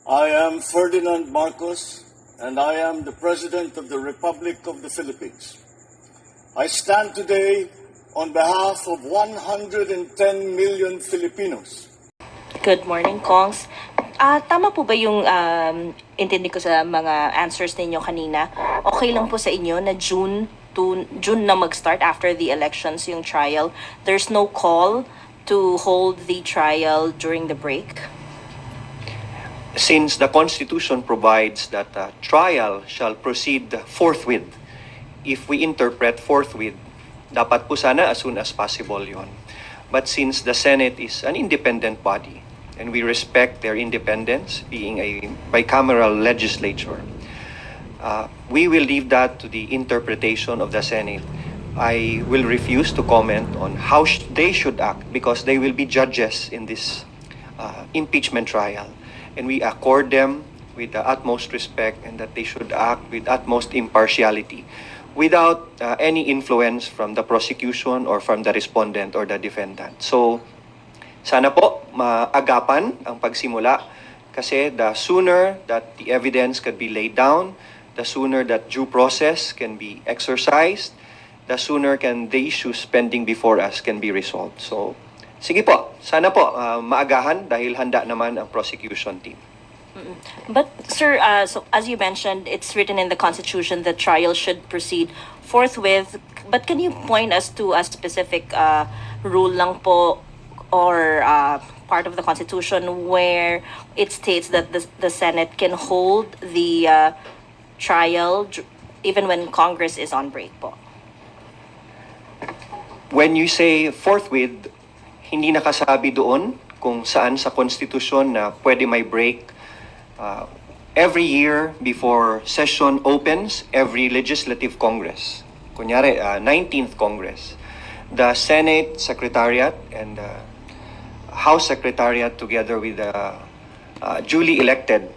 I am Ferdinand Marcos, and I am the President of the Republic of the Philippines. I stand today on behalf of 110 million Filipinos. Good morning, Kongs. Tama po ba yung intindi ko sa mga answers ninyo kanina? Okay lang po sa inyo na June na mag-start after the elections yung trial. There's no call to hold the trial during the break? Since the Constitution provides that trial shall proceed forthwith, if we interpret forthwith, dapat po sana as soon as possible yon. But since the Senate is an independent body, and we respect their independence, being a bicameral legislature, we will leave that to the interpretation of the Senate. I will refuse to comment on how they should act because they will be judges in this impeachment trial. And we accord them with the utmost respect and that they should act with utmost impartiality without any influence from the prosecution or from the respondent or the defendant. So, sana po maagapan ang pagsimula kasi the sooner that the evidence can be laid down, the sooner that due process can be exercised, the sooner can the issues pending before us can be resolved. So, sige po, sana po maagahan dahil handa naman ang prosecution team. But sir, so as you mentioned, it's written in the Constitution that trial should proceed forthwith. But can you point us to a specific rule lang po or part of the Constitution where it states that the Senate can hold the trial even when Congress is on break po? When you say forthwith, hindi nakasabi doon kung saan sa Constitution na pwede may break. Every year before session opens, every legislative Congress, kunyari 19th Congress, the Senate Secretariat and House Secretariat together with the duly elected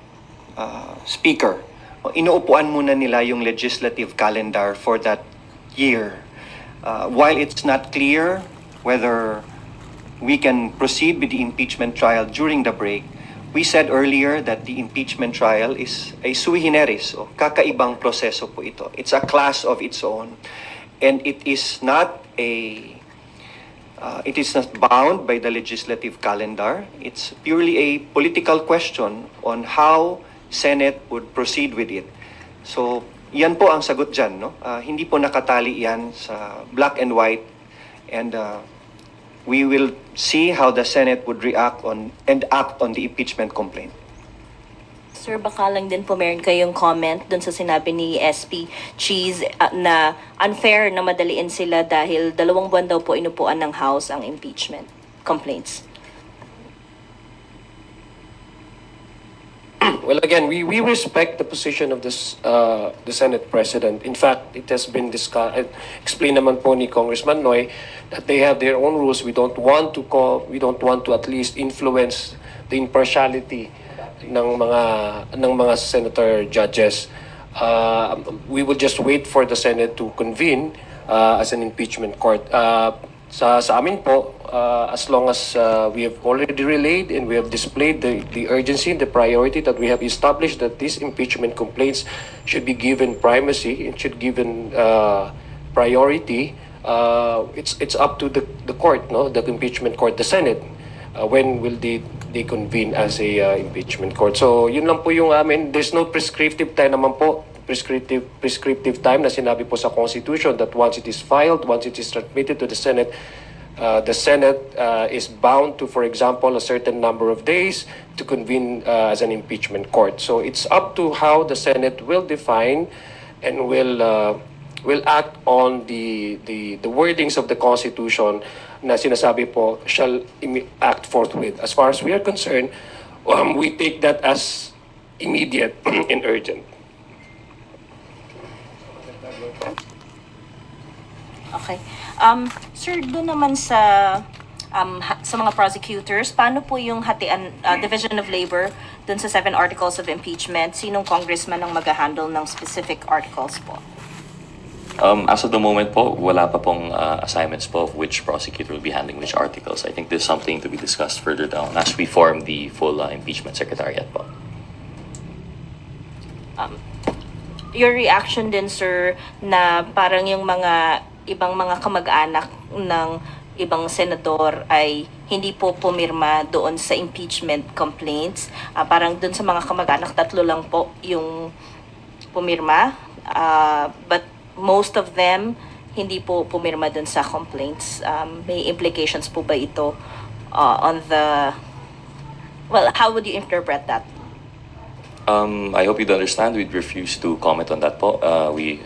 Speaker, inuupuan muna nila yung legislative calendar for that year. While it's not clear whether we can proceed with the impeachment trial during the break, we said earlier that the impeachment trial is a sui generis, o kakaibang proseso po ito. It's a class of its own, and it is not bound by the legislative calendar. It's purely a political question on how Senate would proceed with it. So, yan po ang sagot dyan, no? Hindi po nakatali yan sa black and white, and we will see how the Senate would react on and act on the impeachment complaint. Sir, baka lang din po meron kayong comment dun sa sinabi ni SP Cheese na unfair na madaliin sila dahil 2 buwan daw po inupuan ng House ang impeachment complaints. Well, again, we respect the position of this the Senate President. In fact, it has been explained naman po ni Congressman Noy that they have their own rules. We don't want to at least influence the impartiality ng mga senator judges. We will just wait for the Senate to convene as an impeachment court. Sa amin po, as long as we have already relayed and we have displayed the urgency and the priority that we have established that these impeachment complaints should be given primacy and should given priority, it's up to the court, no, the impeachment court, the Senate, when will they convene as a impeachment court. So yun lang po yung amin. There's no prescriptive time naman po, prescriptive time na sinabi po sa Constitution that once it is filed, once it is transmitted to the Senate is bound to, for example, a certain number of days to convene as an impeachment court. So it's up to how the Senate will define and will act on the wordings of the Constitution na sinasabi po shall act forthwith. As far as we are concerned, we take that as immediate and urgent. Okay. Sir, doon naman sa mga prosecutors, paano po yung hatian, division of labor doon sa 7 articles of impeachment? Sinong congressman ang mag-handle ng specific articles po? As of the moment po, wala pa pong assignments po of which prosecutor will be handling which articles. I think there's something to be discussed further down as we form the full impeachment secretariat po. Your reaction din, sir, na parang yung mga ibang mga kamag-anak ng ibang senador ay hindi po pumirma doon sa impeachment complaints. Parang doon sa mga kamag-anak, 3 lang po yung pumirma. But most of them hindi po pumirma doon sa complaints. May implications po ba ito on the... Well, how would you interpret that? I hope you'd understand we'd refuse to comment on that po.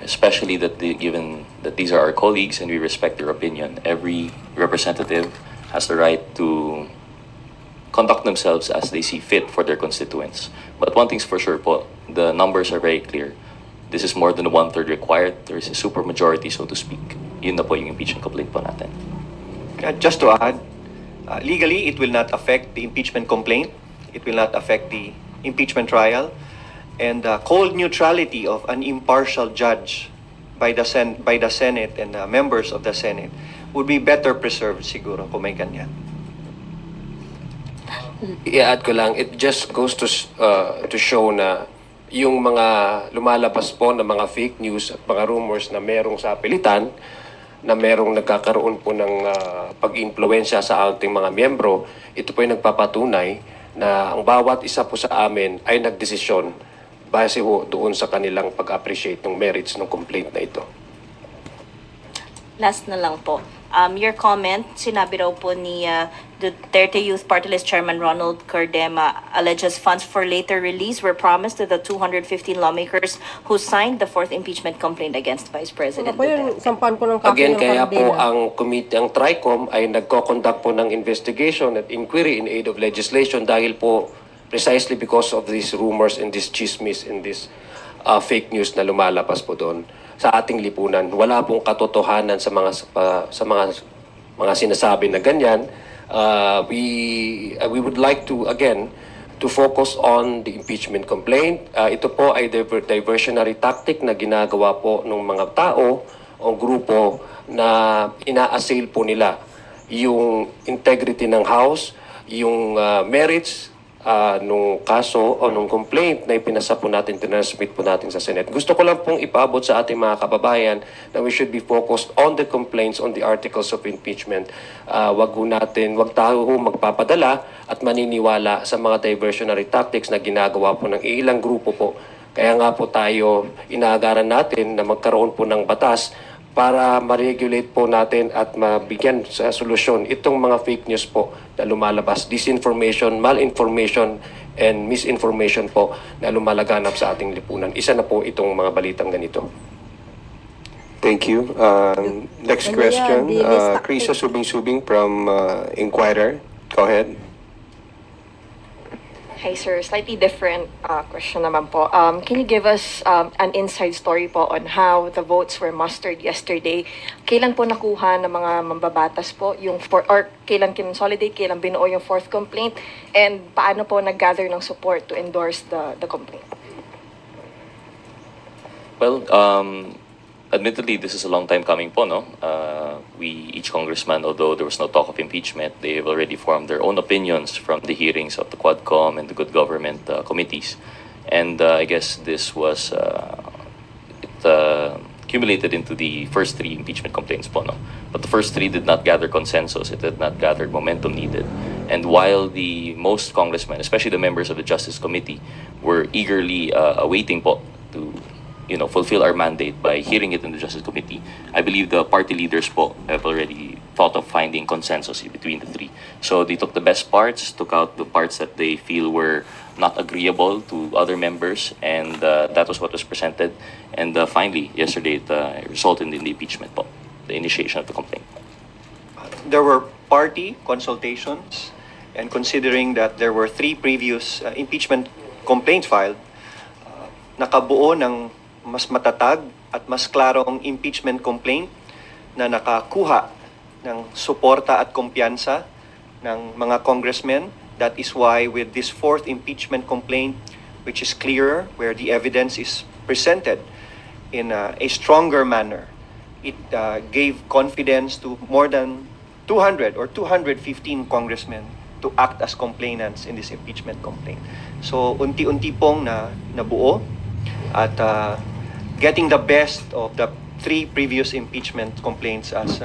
Especially given that these are our colleagues and we respect their opinion. Every representative has the right to conduct themselves as they see fit for their constituents. But one thing's for sure po, the numbers are very clear. This is more than 1/3 required. There is a supermajority, so to speak. Yun na po yung impeachment complaint po natin. Just to add, legally, it will not affect the impeachment complaint. It will not affect the impeachment trial. And the cold neutrality of an impartial judge by the Senate and the members of the Senate would be better preserved siguro kung may ganyan. I-add ko lang, it just goes to show na yung mga lumalabas po na mga fake news at mga rumors na merong sa pilitan, na merong nagkakaroon po ng pag-impluensya sa ating mga miyembro, ito po yung nagpapatunay na ang bawat isa po sa amin ay nagdesisyon base ho doon sa kanilang pag-appreciate ng merits ng complaint na ito. Last na lang po. Your comment, sinabi raw po ni Duterte Youth Party List Chairman Ronald Cardema alleges funds for later release were promised to the 215 lawmakers who signed the 4th impeachment complaint against Vice President Ako yung Duterte. sampan ko ng kape Again, ng kaya po Cardena. ang committee, ang TRICOM ay nagko-conduct po ng investigation at inquiry in aid of legislation dahil po precisely because of these rumors and this chismis and this fake news na lumalabas po doon sa ating lipunan. Wala pong katotohanan sa mga sinasabi na ganyan. We would like to again to focus on the impeachment complaint. Ito po ay diversionary tactic na ginagawa po ng mga tao o grupo na ina-assail po nila yung integrity ng House, yung merits nung kaso o nung complaint na ipinasa po natin, tinransmit po natin sa Senate. Gusto ko lang pong ipaabot sa ating mga kababayan na we should be focused on the complaints, on the articles of impeachment. Wag tayo magpapadala at maniniwala sa mga diversionary tactics na ginagawa po ng ilang grupo po. Kaya nga po tayo inaagaran natin na magkaroon po ng batas para ma-regulate po natin at mabigyan sa solusyon itong mga fake news po na lumalabas, disinformation, malinformation, and misinformation po na lumalaganap sa ating lipunan. Isa na po itong mga balitang ganito. Thank you. Next Ano question, yan? Di-list Krisa Subing-Subing from Inquirer. Go ahead. Hi sir, slightly different question naman po. Can you give us an inside story po on how the votes were mustered yesterday? Kailan po nakuha ng mga mambabatas po yung or kailan kinonsolidate, kailan binuo yung 4th complaint, and paano po nag-gather ng support to endorse the complaint? Well, admittedly, this is a long time coming po, no? Each congressman, although there was no talk of impeachment, they have already formed their own opinions from the hearings of the Quadcom and the Good Government committees. And I guess this was accumulated into the first 3 impeachment complaints po, no? But the first 3 did not gather consensus. It did not gather momentum needed. And while the most congressmen, especially the members of the Justice Committee, were eagerly awaiting po to fulfill our mandate by hearing it in the Justice Committee, I believe the party leaders po have already thought of finding consensus between the 3. So they took the best parts, took out the parts that they feel were not agreeable to other members, and that was what was presented. And finally, yesterday, it resulted in the impeachment po, the initiation of the complaint. There were party consultations, and considering that there were 3 previous impeachment complaints filed, nakabuo ng mas matatag at mas klarong impeachment complaint na nakakuha ng suporta at kumpiyansa ng mga congressmen. That is why with this 4th impeachment complaint, which is clearer, where the evidence is presented in a stronger manner, it gave confidence to more than 200 or 215 congressmen to act as complainants in this impeachment complaint. So unti-unti pong nabuo at getting the best of the 3 previous impeachment complaints as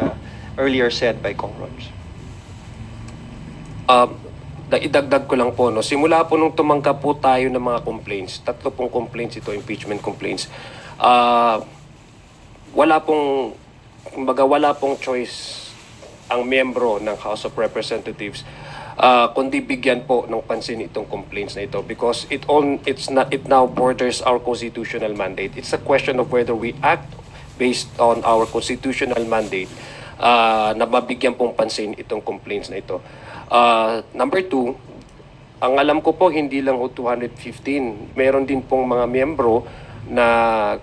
earlier said by Kong Rons. Idagdag ko lang po, no, simula po nung tumangka po tayo ng mga complaints, 3 pong complaints ito, impeachment complaints, wala pong, kumbaga wala pong choice ang miyembro ng House of Representatives kundi bigyan po ng pansin itong complaints na ito because it now borders our constitutional mandate. It's a question of whether we act based on our constitutional mandate na mabigyan pong pansin itong complaints na ito. Number 2, ang alam ko po hindi lang 215, meron din pong mga miyembro na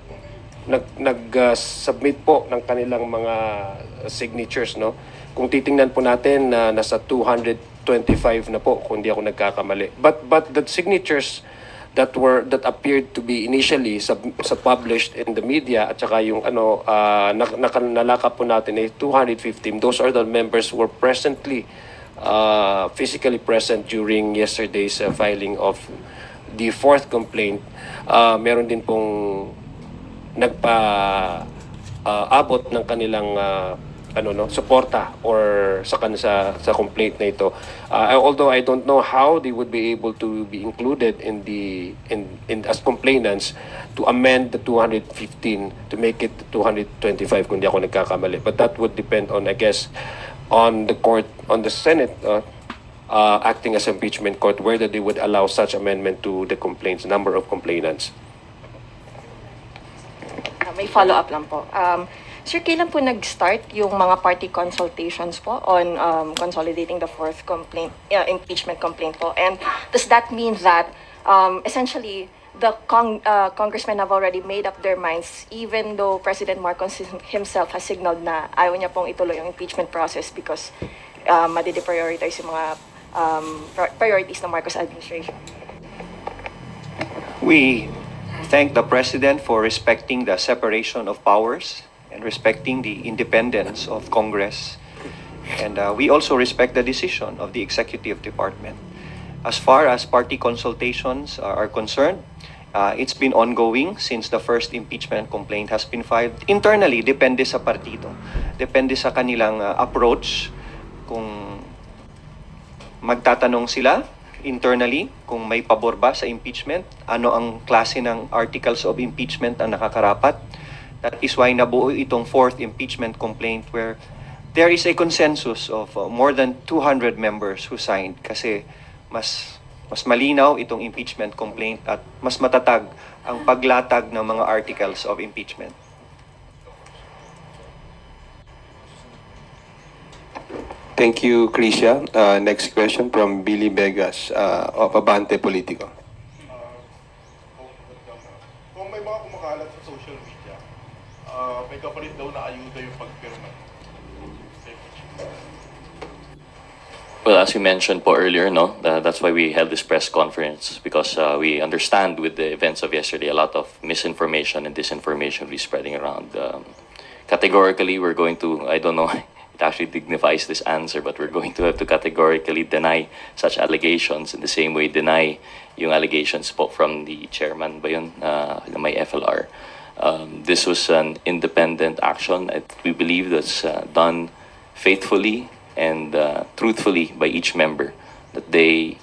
nag-submit po ng kanilang mga signatures, no? Kung titingnan po natin na nasa 225 na po kung di ako nagkakamali. But the signatures that appeared to be initially published in the media at saka yung nalakap po natin ay 215. Those are the members who were presently physically present during yesterday's filing of the 4th complaint. Meron din pong abot ng kanilang suporta or sa complaint na ito. Although I don't know how they would be able to be included in as complainants to amend the 215 to make it 225 kung di ako nagkakamali. But that would depend on, I guess, on the court, on the Senate acting as impeachment court, whether they would allow such amendment to the complaints, number of complainants. May follow-up lang po. Sir, kailan po nag-start yung mga party consultations po on consolidating the 4th complaint, impeachment complaint po? And does that mean that essentially the congressmen have already made up their minds even though President Marcos himself has signaled na ayaw niya pong ituloy yung impeachment process because madideprioritize yung mga priorities ng Marcos administration? We thank the President for respecting the separation of powers and respecting the independence of Congress. And we also respect the decision of the Executive Department. As far as party consultations are concerned, it's been ongoing since the first impeachment complaint has been filed. Internally, depende sa partido. Depende sa kanilang approach kung magtatanong sila internally kung may pabor ba sa impeachment, ano ang klase ng articles of impeachment ang nakakarapat. That is why nabuo itong 4th impeachment complaint where there is a consensus of more than 200 members who signed kasi mas malinaw itong impeachment complaint at mas matatag ang paglatag ng mga articles of impeachment. Thank you, Krisha. Next question from Billy Vegas of Abante Politico. Kung may mga kumakalat sa social media, may kapalit daw na ayuda yung pagpirma. Well, as you mentioned po earlier, no, that's why we held this press conference because we understand with the events of yesterday, a lot of misinformation and disinformation will be spreading around. Categorically, we're going to, I don't know, it actually dignifies this answer, but we're going to have to categorically deny such allegations in the same way deny yung allegations po from the chairman ba yun, na may FLR. This was an independent action. We believe that's done faithfully and truthfully by each member, that they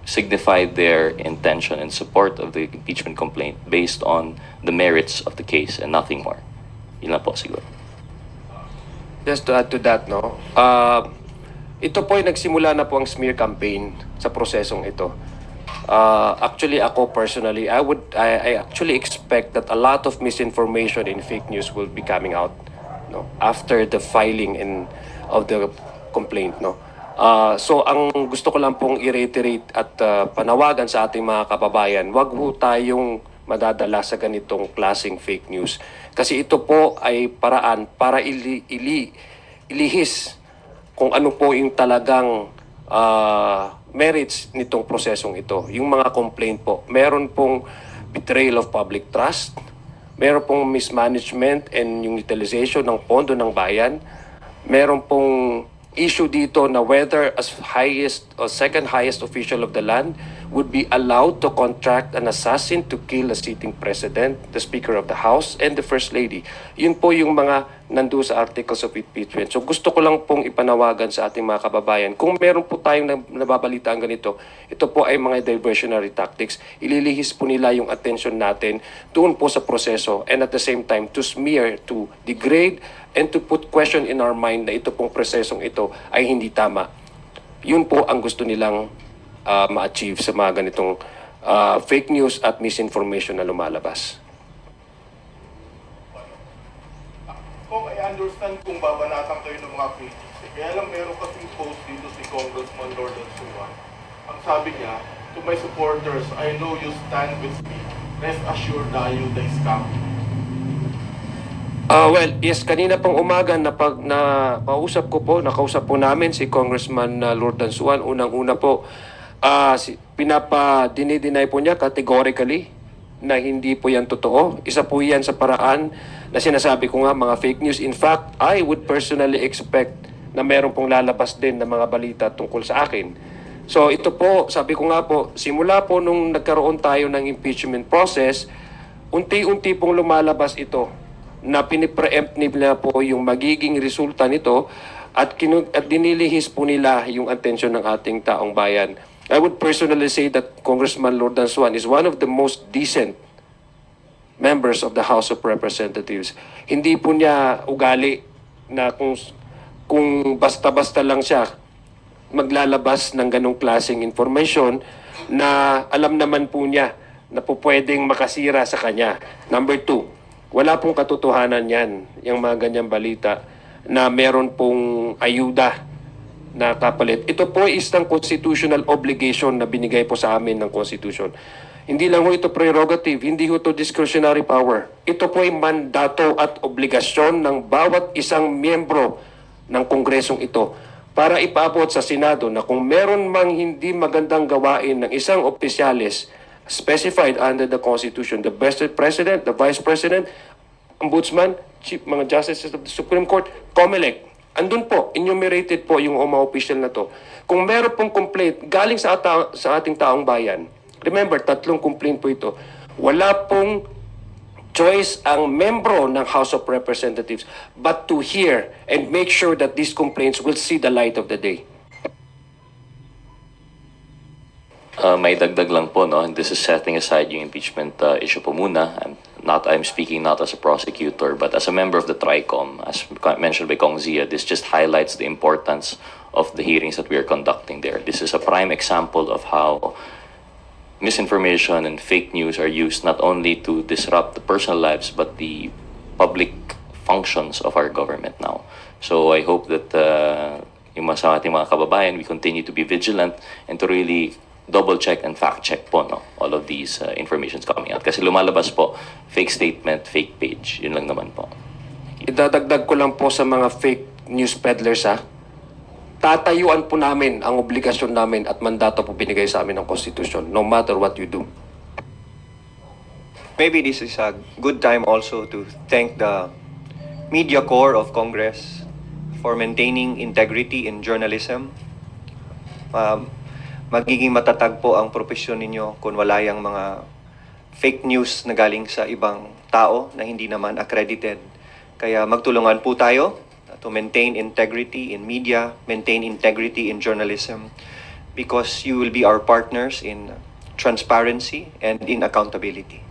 signified their intention and support of the impeachment complaint based on the merits of the case and nothing more. Yun lang po siguro. Just to add to that, no, ito po ay nagsimula na po ang smear campaign sa prosesong ito. Actually, ako personally, I actually expect that a lot of misinformation and fake news will be coming out, no, after the filing of the complaint, no. So ang gusto ko lang pong i-reiterate at panawagan sa ating mga kababayan, wag ho tayong madadala sa ganitong klaseng fake news. Kasi ito po ay paraan para ilihis kung ano po yung talagang merits nitong prosesong ito. Yung mga complaint po, meron pong betrayal of public trust, meron pong mismanagement and yung utilization ng pondo ng bayan, meron pong issue dito na whether as highest or second highest official of the land would be allowed to contract an assassin to kill a sitting president, the Speaker of the House, and the First Lady. Yun po yung mga nandoon sa Articles of Impeachment. So gusto ko lang pong ipanawagan sa ating mga kababayan, kung meron po tayong nababalitaan ganito, ito po ay mga diversionary tactics. Ililihis po nila yung attention natin doon po sa proseso, and at the same time to smear, to degrade, and to put question in our mind na ito pong prosesong ito ay hindi tama. Yun po ang gusto nilang ma-achieve sa mga ganitong fake news at misinformation na lumalabas. Kung I understand kung babanatan kayo ng mga critics, kaya lang meron kasing post dito si Congressman Lord Suwan. Ang sabi niya, to my supporters, I know you stand with me. Rest assured na you the scam. Well, yes, kanina pong umaga nakausap po namin si Congressman Lord Suwan. Unang-una po, dinideny po niya categorically na hindi po yan totoo. Isa po yan sa paraan na sinasabi ko nga, mga fake news. In fact, I would personally expect na meron pong lalabas din na mga balita tungkol sa akin. So ito po, sabi ko nga po, simula po nung nagkaroon tayo ng impeachment process, unti-unti pong lumalabas ito na pinipreempt nila po yung magiging resulta nito at dinilihis po nila yung atensyon ng ating taong bayan. I would personally say that Congressman Lord Suwan is one of the most decent members of the House of Representatives. Hindi po niya ugali na kung basta-basta lang siya maglalabas ng ganong klaseng information na alam naman po niya na po pwedeng makasira sa kanya. Number two, wala pong katotohanan yan, yung mga ganyang balita na meron pong ayuda na kapalit. Ito po ay isang constitutional obligation na binigay po sa amin ng Constitution. Hindi lang ho ito prerogative, hindi ho ito discretionary power. Ito po ay mandato at obligasyon ng bawat isang miyembro ng Kongresong ito para ipaabot sa Senado na kung meron mang hindi magandang gawain ng isang opisyalis specified under the Constitution, the President, the Vice President, Ombudsman, mga Justices of the Supreme Court, COMELEC. Andun po, enumerated po yung mga official na to. Kung meron pong complaint galing sa ating taong bayan, remember, 3 complaint po ito, wala pong choice ang membro ng House of Representatives but to hear and make sure that these complaints will see the light of the day. May dagdag lang po, no? And this is setting aside yung impeachment issue po muna. I'm speaking not as a prosecutor, but as a member of the TRICOM. As mentioned by Kong Zia, this just highlights the importance of the hearings that we are conducting there. This is a prime example of how misinformation and fake news are used not only to disrupt the personal lives, but the public functions of our government now. So I hope that yung sa ating mga kababayan, we continue to be vigilant and to really double check and fact check po, no, all of these informations coming out. Kasi lumalabas po, fake statement, fake page. Yun lang naman po. Idadagdag ko lang po sa mga fake news peddlers, tatayuan po namin ang obligasyon namin at mandato po binigay sa amin ng Constitution, no matter what you do. Maybe this is a good time also to thank the media corps of Congress for maintaining integrity in journalism. Magiging matatag po ang propesyon ninyo kung wala yung mga fake news na galing sa ibang tao na hindi naman accredited. Kaya magtulungan po tayo to maintain integrity in media, maintain integrity in journalism, because you will be our partners in transparency and in accountability.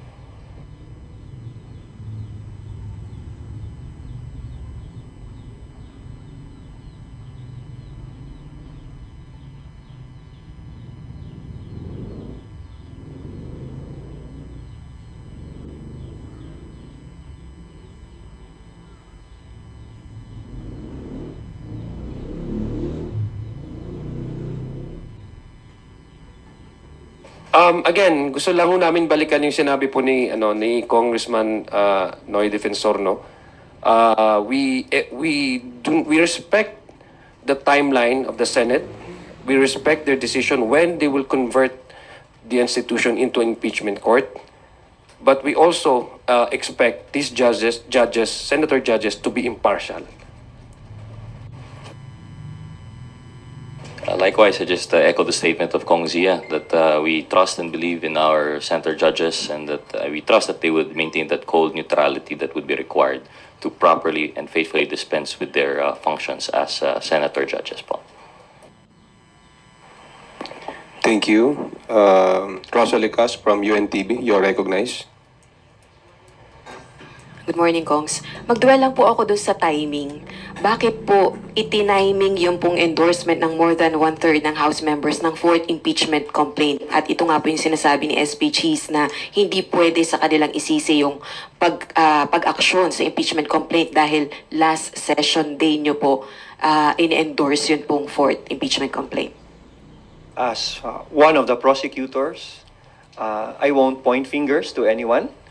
Again, gusto lang ho namin balikan yung sinabi po ni Congressman Noy Defensor, no. We respect the timeline of the Senate. We respect their decision when they will convert the institution into an impeachment court. But we also expect these senator judges to be impartial. Likewise, I just echo the statement of Kong Zia that we trust and believe in our center judges, and that we trust that they would maintain that cold neutrality that would be required to properly and faithfully dispense with their functions as senator judges po. Thank you. Rosalie Cas from UNTV, you're recognized. Good morning, Kongs. Magduel lang po ako dun sa timing. Bakit po itiniming yung pong endorsement ng more than one-third ng House members ng fourth impeachment complaint? At ito nga po yung sinasabi ni SP Cheese na hindi pwede sa kanilang isisi yung pag-aksyon sa impeachment complaint dahil last session day nyo po in-endorse yun pong fourth impeachment complaint. As one of the prosecutors, I won't point fingers to anyone.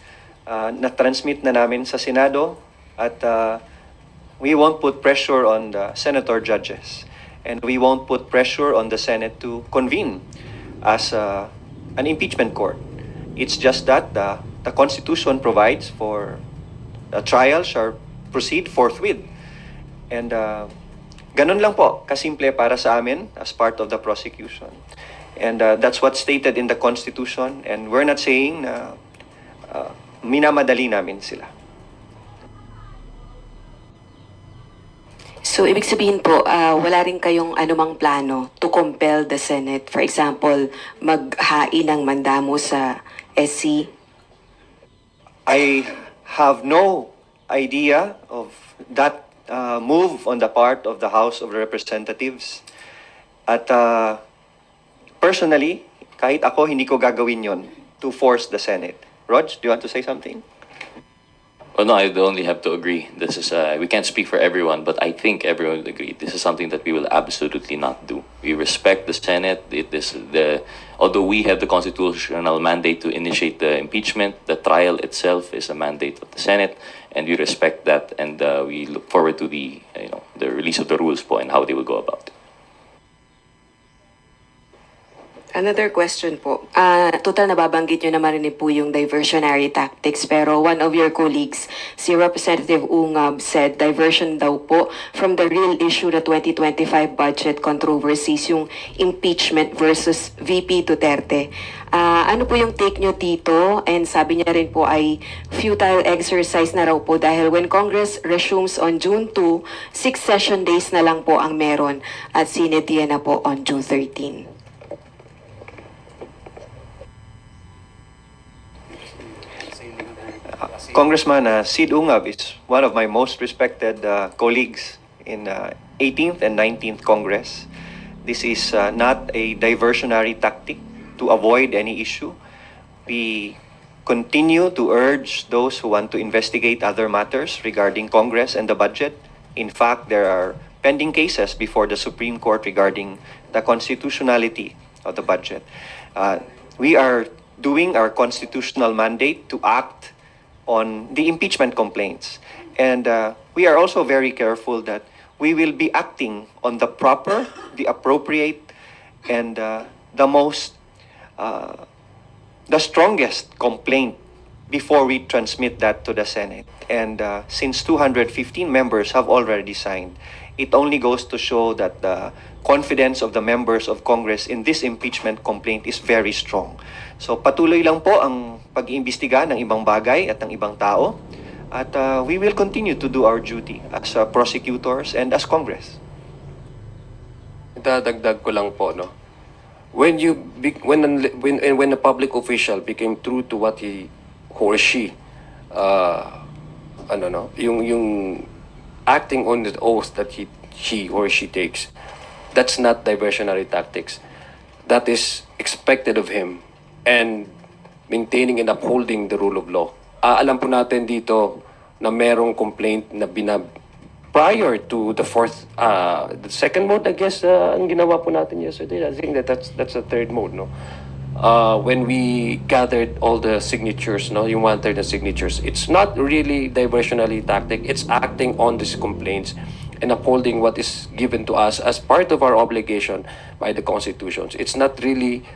Na-transmit na namin sa Senado at we won't put pressure on the senator judges, and we won't put pressure on the Senate to convene as an impeachment court. It's just that the Constitution provides for the trial shall proceed forthwith. And ganun lang po, kasimple para sa amin as part of the prosecution. And that's what's stated in the Constitution, and we're not saying na minamadali namin sila. So, ibig sabihin po, wala rin kayong anumang plano to compel the Senate, for example, maghain ng mandamo sa SC? I have no idea of that move on the part of the House of Representatives. At personally, kahit ako, hindi ko gagawin yon to force the Senate. Rog, do you want to say something? Well, no, I only have to agree. This is we can't speak for everyone, but I think everyone would agree. This is something that we will absolutely not do. We respect the Senate. Although we have the constitutional mandate to initiate the impeachment, the trial itself is a mandate of the Senate, and we respect that. And we look forward to the release of the rules po and how they will go about it. Another question po. Total nababanggit nyo naman rin po yung diversionary tactics, pero one of your colleagues, si Representative Ungab, said diversion daw po from the real issue na 2025 budget controversies, yung impeachment versus VP Duterte. Ano po yung take nyo dito? And sabi niya rin po ay futile exercise na raw po dahil when Congress resumes on June 2, 6 session days na lang po ang meron at sinetiya na po on June 13. Congressman Sid Ungab is one of my most respected colleagues in 18th and 19th Congress. This is not a diversionary tactic to avoid any issue. We continue to urge those who want to investigate other matters regarding Congress and the budget. In fact, there are pending cases before the Supreme Court regarding the constitutionality of the budget. We are doing our constitutional mandate to act on the impeachment complaints. And we are also very careful that we will be acting on the proper, the appropriate, and the strongest complaint before we transmit that to the Senate. And since 215 members have already signed, it only goes to show that the confidence of the members of Congress in this impeachment complaint is very strong. So patuloy lang po ang pag-iimbestiga ng ibang bagay at ng ibang tao. At we will continue to do our duty as prosecutors and as Congress. Dadagdag ko lang po, no? When a public official became true to what he or she yung acting on the oath that he or she takes, that's not diversionary tactics. That is expected of him, and maintaining and upholding the rule of law. Alam po natin dito na merong complaint na prior to the the second mode, I guess, ang ginawa po natin yesterday. I think that's the third mode, no? When we gathered all the signatures, no, yung 1/3 the signatures, it's not really diversionary tactic. It's acting on these complaints and upholding what is given to us as part of our obligation by the constitutions. It's not really.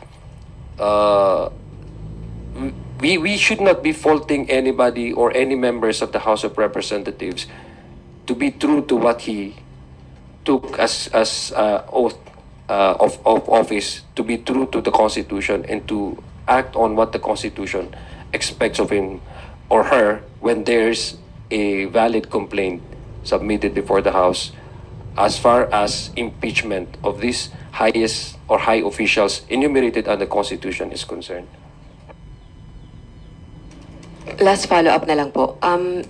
We should not be faulting anybody or any members of the House of Representatives to be true to what he took as oath of office to be true to the Constitution and to act on what the Constitution expects of him or her when there's a valid complaint submitted before the House as far as impeachment of these highest or high officials enumerated under the Constitution is concerned. Last follow-up na lang po.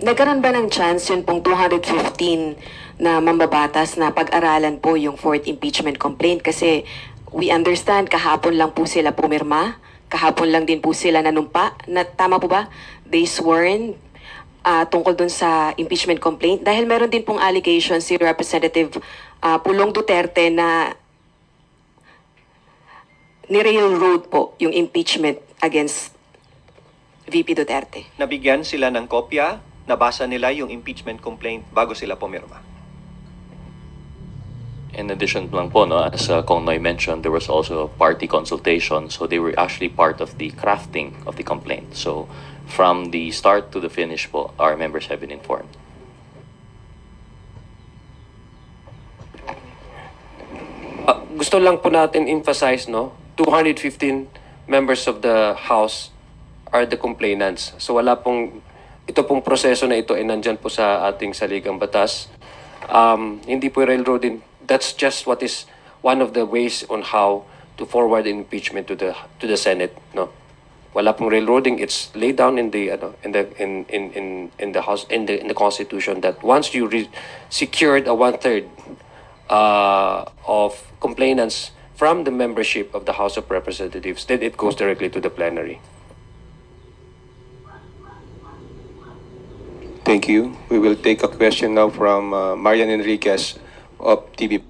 Nagkaroon ba ng chance yun pong 215 na mambabatas na pag-aralan po yung fourth impeachment complaint? Kasi we understand kahapon lang po sila pumirma, kahapon lang din po sila nanumpa. Tama po ba? They sworn tungkol dun sa impeachment complaint. Dahil meron din pong allegation si Representative Pulong Duterte na ni-railroad po yung impeachment against VP Duterte. Nabigyan sila ng kopya, nabasa nila yung impeachment complaint bago sila pumirma. In addition lang po, no, as Kong Noy mentioned, there was also a party consultation, so they were actually part of the crafting of the complaint. So from the start to the finish po, our members have been informed. Gusto lang po natin emphasize, no, 215 members of the House are the complainants. So wala pong, ito pong proseso na ito ay nandyan po sa ating saligang batas. Hindi po railroading. That's just what is one of the ways on how to forward impeachment to the Senate, no. Wala pong railroading. It's laid down in the House, in the Constitution, that once you secured a 1/3 of complainants from the membership of the House of Representatives, then it goes directly to the plenary. Thank you. We will take a question now from Marian Enriquez of TV.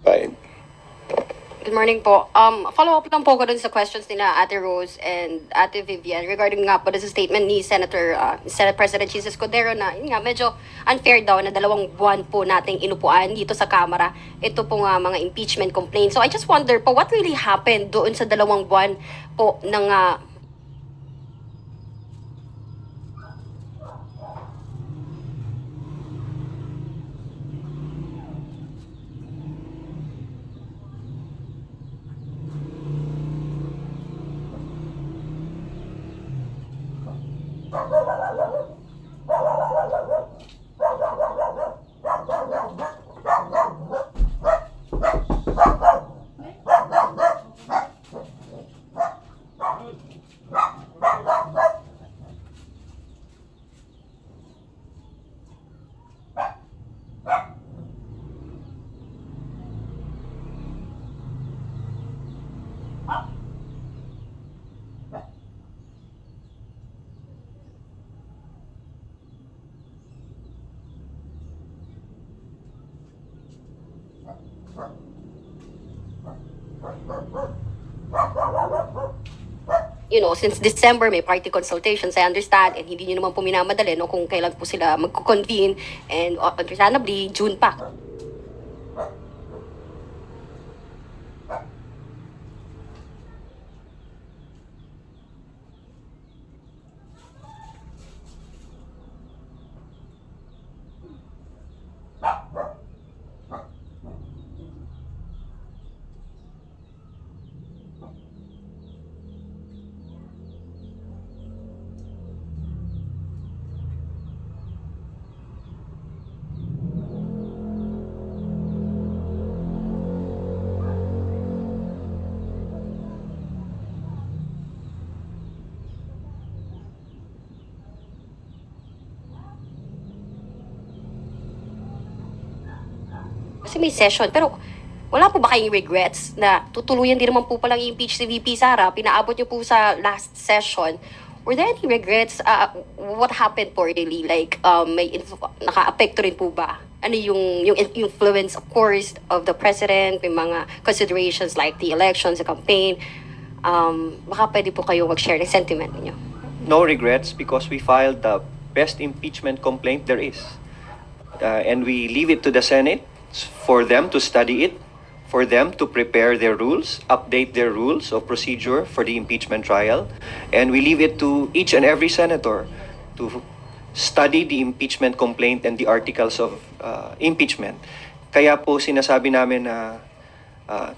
Bye. Good morning po. Follow-up lang po ko dun sa questions nila Ate Rose and Ate Vivian regarding nga po sa statement ni Senate President Jesus Cordero na yun nga, medyo unfair daw na 2 buwan po nating inupuan dito sa Kamara. Ito po nga mga impeachment complaints. So I just wonder po, what really happened doon sa 2 buwan po ng since December may party consultations, I understand, and hindi nyo naman po minamadali no, kung kailan po sila magko-convene, and understandably, June pa. Kasi may session. Pero wala po ba kayong regrets na tutuluyan din naman po palang i-impeach si VP Sara? Pinaabot niyo po sa last session. Were there any regrets? What happened po really? Like, naka-apekto rin po ba? Ano yung influence, of course, of the president, may mga considerations like the elections, the campaign. Baka pwede po kayo mag-share ng sentiment niyo. No regrets because we filed the best impeachment complaint there is. And we leave it to the Senate for them to study it, for them to prepare their rules, update their rules of procedure for the impeachment trial. And we leave it to each and every senator to study the impeachment complaint and the articles of impeachment. Kaya po sinasabi namin na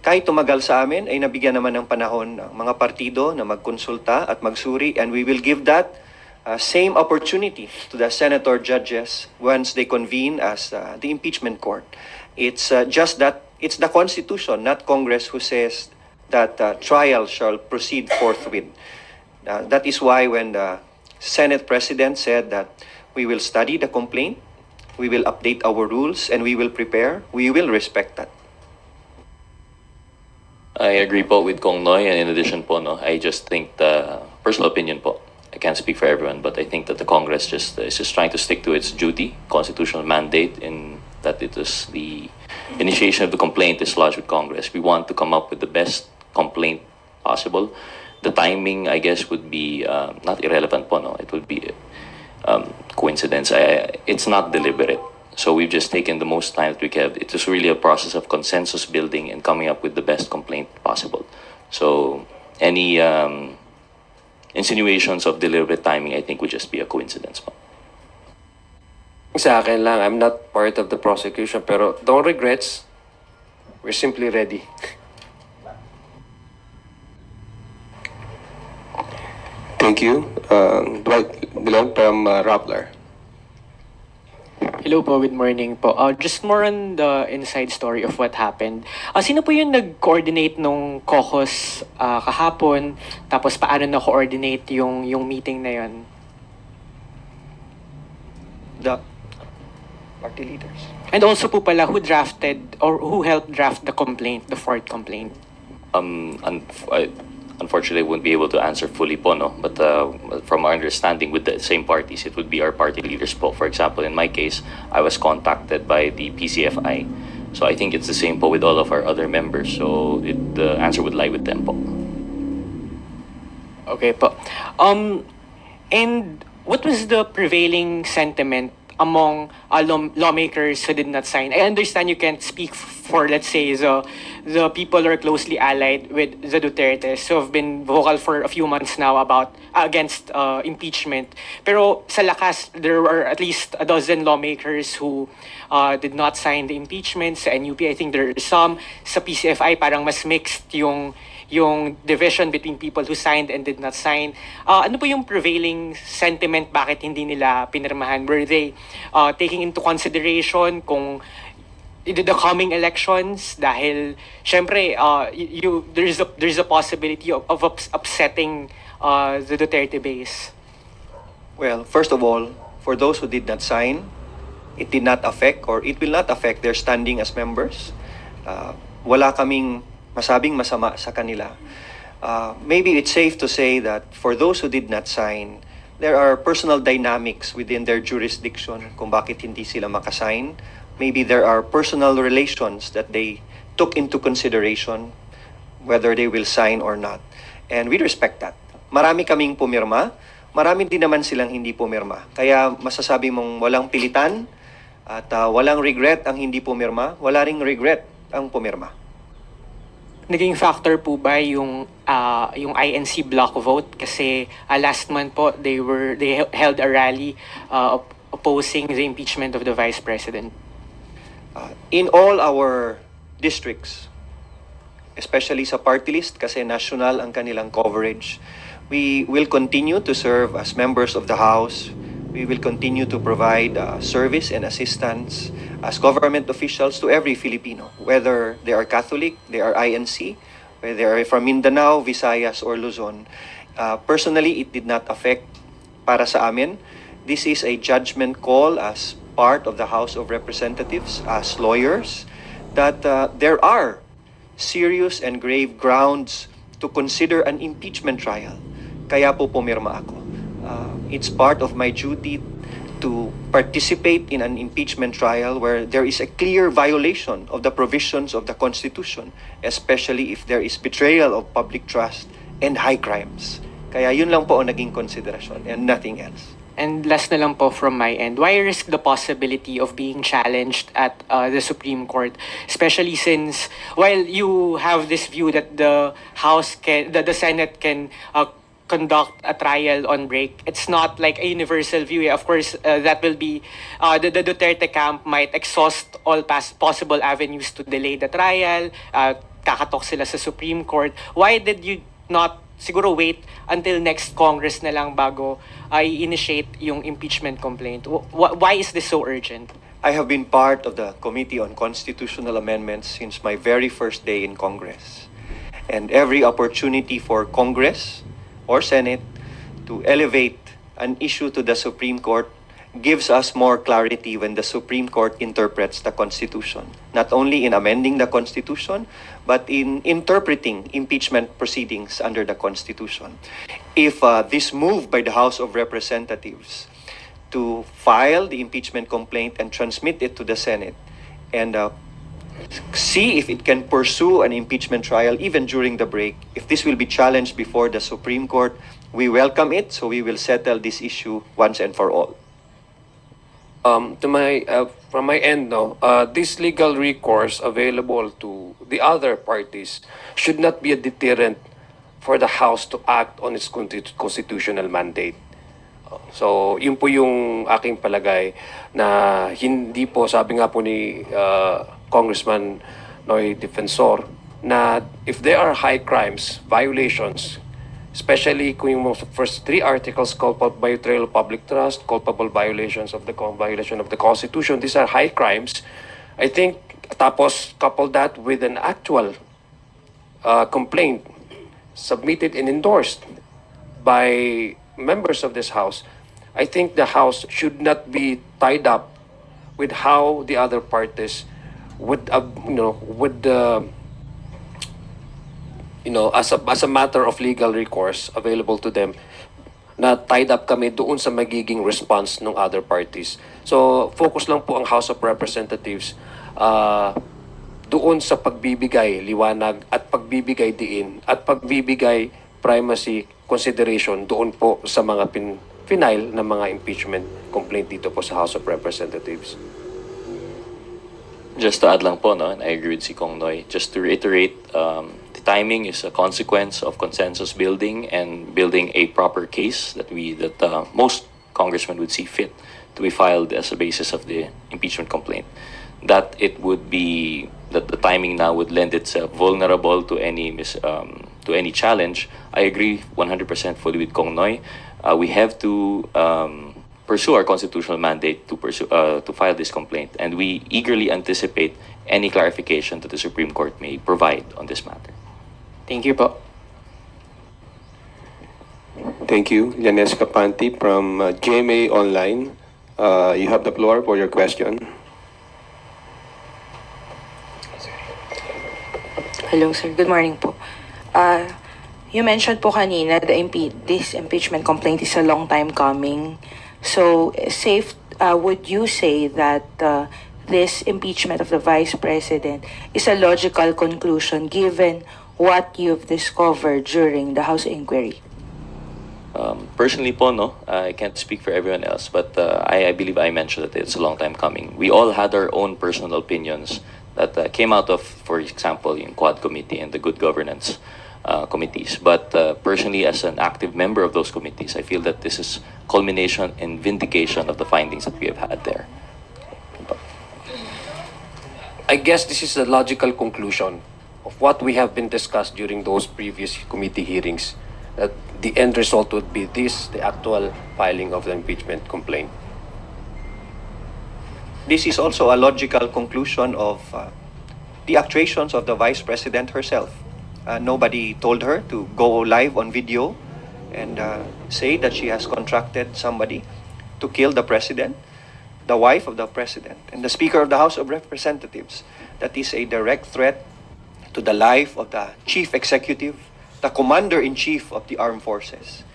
kahit tumagal sa amin, ay nabigyan naman ng panahon ng mga partido na magkonsulta at magsuri, and we will give that same opportunity to the senator judges once they convene as the impeachment court. It's just that it's the Constitution, not Congress, who says that trial shall proceed forthwith. That is why when the Senate President said that we will study the complaint, we will update our rules, and we will prepare, we will respect that. I agree po with Kong Noy, and in addition po, no, I just think the personal opinion po, I can't speak for everyone, but I think that the Congress is just trying to stick to its duty, constitutional mandate, in that it is the initiation of the complaint is lodged with Congress. We want to come up with the best complaint possible. The timing, I guess, would be not irrelevant po, no? It would be coincidence. It's not deliberate. So we've just taken the most time that we can. It is really a process of consensus building and coming up with the best complaint possible. So any insinuations of deliberate timing, I think, would just be a coincidence po. Sa akin lang, I'm not part of the prosecution, pero no regrets. We're simply ready. Thank you. Dwight Dilon from Rappler. Hello po, good morning po. Just more on the inside story of what happened. Sino po yung nag-coordinate nung caucus kahapon? Tapos paano na-coordinate yung meeting na yun? The party leaders. And also po pala, who drafted or who helped draft the complaint, the fourth complaint? Unfortunately, I wouldn't be able to answer fully po, no? But from our understanding with the same parties, it would be our party leaders po. For example, in my case, I was contacted by the PCFI. So I think it's the same po with all of our other members. So the answer would lie with them po. Okay po. And what was the prevailing sentiment among lawmakers who did not sign? I understand you can't speak for, let's say, the people who are closely allied with the Dutertes who have been vocal for a few months now about against impeachment. Pero sa lakas, there were at least a dozen lawmakers who did not sign the impeachment. Sa NUP, I think there are some. Sa PCFI, parang mas mixed yung division between people who signed and did not sign. Ano po yung prevailing sentiment? Bakit hindi nila pinirmahan? Were they taking into consideration kung the coming elections? Dahil, syempre, there's a possibility of upsetting the Duterte base. Well, first of all, for those who did not sign, it did not affect or it will not affect their standing as members. Wala kaming masabing masama sa kanila. Maybe it's safe to say that for those who did not sign, there are personal dynamics within their jurisdiction kung bakit hindi sila makasign. Maybe there are personal relations that they took into consideration whether they will sign or not. And we respect that. Marami kaming pumirma, marami din naman silang hindi pumirma. Kaya masasabi mong walang pilitan at walang regret ang hindi pumirma, wala ring regret ang pumirma. Naging factor po ba yung INC block vote? Kasi last month po, they held a rally opposing the impeachment of the Vice President. In all our districts, especially sa party list kasi national ang kanilang coverage, we will continue to serve as members of the House. We will continue to provide service and assistance as government officials to every Filipino, whether they are Catholic, they are INC, whether they are from Mindanao, Visayas, or Luzon. Personally, it did not affect para sa amin. This is a judgment call as part of the House of Representatives, as lawyers, that there are serious and grave grounds to consider an impeachment trial. Kaya po pumirma ako. It's part of my duty to participate in an impeachment trial where there is a clear violation of the provisions of the Constitution, especially if there is betrayal of public trust and high crimes. Kaya yun lang po ang naging konsiderasyon and nothing else. And last na lang po from my end, why risk the possibility of being challenged at the Supreme Court? Especially since, while you have this view that the Senate can conduct a trial on break, it's not like a universal view. Of course, that will be, the Duterte camp might exhaust all possible avenues to delay the trial, kakatok sila sa Supreme Court. Why did you not siguro wait until next Congress na lang bago i-initiate yung impeachment complaint? Why is this so urgent? I have been part of the Committee on Constitutional Amendments since my very first day in Congress. And every opportunity for Congress or Senate to elevate an issue to the Supreme Court gives us more clarity when the Supreme Court interprets the Constitution. Not only in amending the Constitution, but in interpreting impeachment proceedings under the Constitution. If this move by the House of Representatives to file the impeachment complaint and transmit it to the Senate and see if it can pursue an impeachment trial even during the break, if this will be challenged before the Supreme Court, we welcome it, so we will settle this issue once and for all. From my end, no, this legal recourse available to the other parties should not be a deterrent for the House to act on its constitutional mandate. So, yun po yung aking palagay na hindi po, sabi nga po ni Congressman Noy Defensor, na if there are high crimes, violations, especially kung yung first three articles, culpable betrayal of public trust, culpable violations of the violation of the Constitution, these are high crimes. I think, tapos couple that with an actual complaint submitted and endorsed by members of this House, I think the House should not be tied up with how the other parties would, as a matter of legal recourse available to them, na tied up kami doon sa magiging response ng other parties. So, focus lang po ang House of Representatives doon sa pagbibigay liwanag at pagbibigay diin at pagbibigay primacy consideration doon po sa mga final na mga impeachment complaint dito po sa House of Representatives. Just to add lang po, no, and I agree with si Kong Noy, just to reiterate, the timing is a consequence of consensus building and building a proper case that most congressmen would see fit to be filed as a basis of the impeachment complaint. That the timing now would lend itself vulnerable to any challenge. I agree 100% fully with Kong Noy. We have to pursue our constitutional mandate to file this complaint, and we eagerly anticipate any clarification that the Supreme Court may provide on this matter. Thank you po. Thank you. Yanes Kapanti from GMA Online. You have the floor for your question. Hello, sir. Good morning po. You mentioned po kanina this impeachment complaint is a long time coming. So, would you say that this impeachment of the Vice President is a logical conclusion given what you've discovered during the House inquiry? Personally po, no, I can't speak for everyone else, but I believe I mentioned that it's a long time coming. We all had our own personal opinions that came out of, for example, yung Quad Committee and the Good Governance committees. But personally, as an active member of those committees, I feel that this is culmination and vindication of the findings that we have had there. I guess this is a logical conclusion of what we have been discussed during those previous committee hearings, that the end result would be the actual filing of the impeachment complaint. This is also a logical conclusion of the actuations of the Vice President herself. Nobody told her to go live on video and say that she has contracted somebody to kill the President. the wife of the president, and the Speaker of the House of Representatives. That is a direct threat to the life of the Chief Executive, the Commander-in-Chief of the Armed Forces,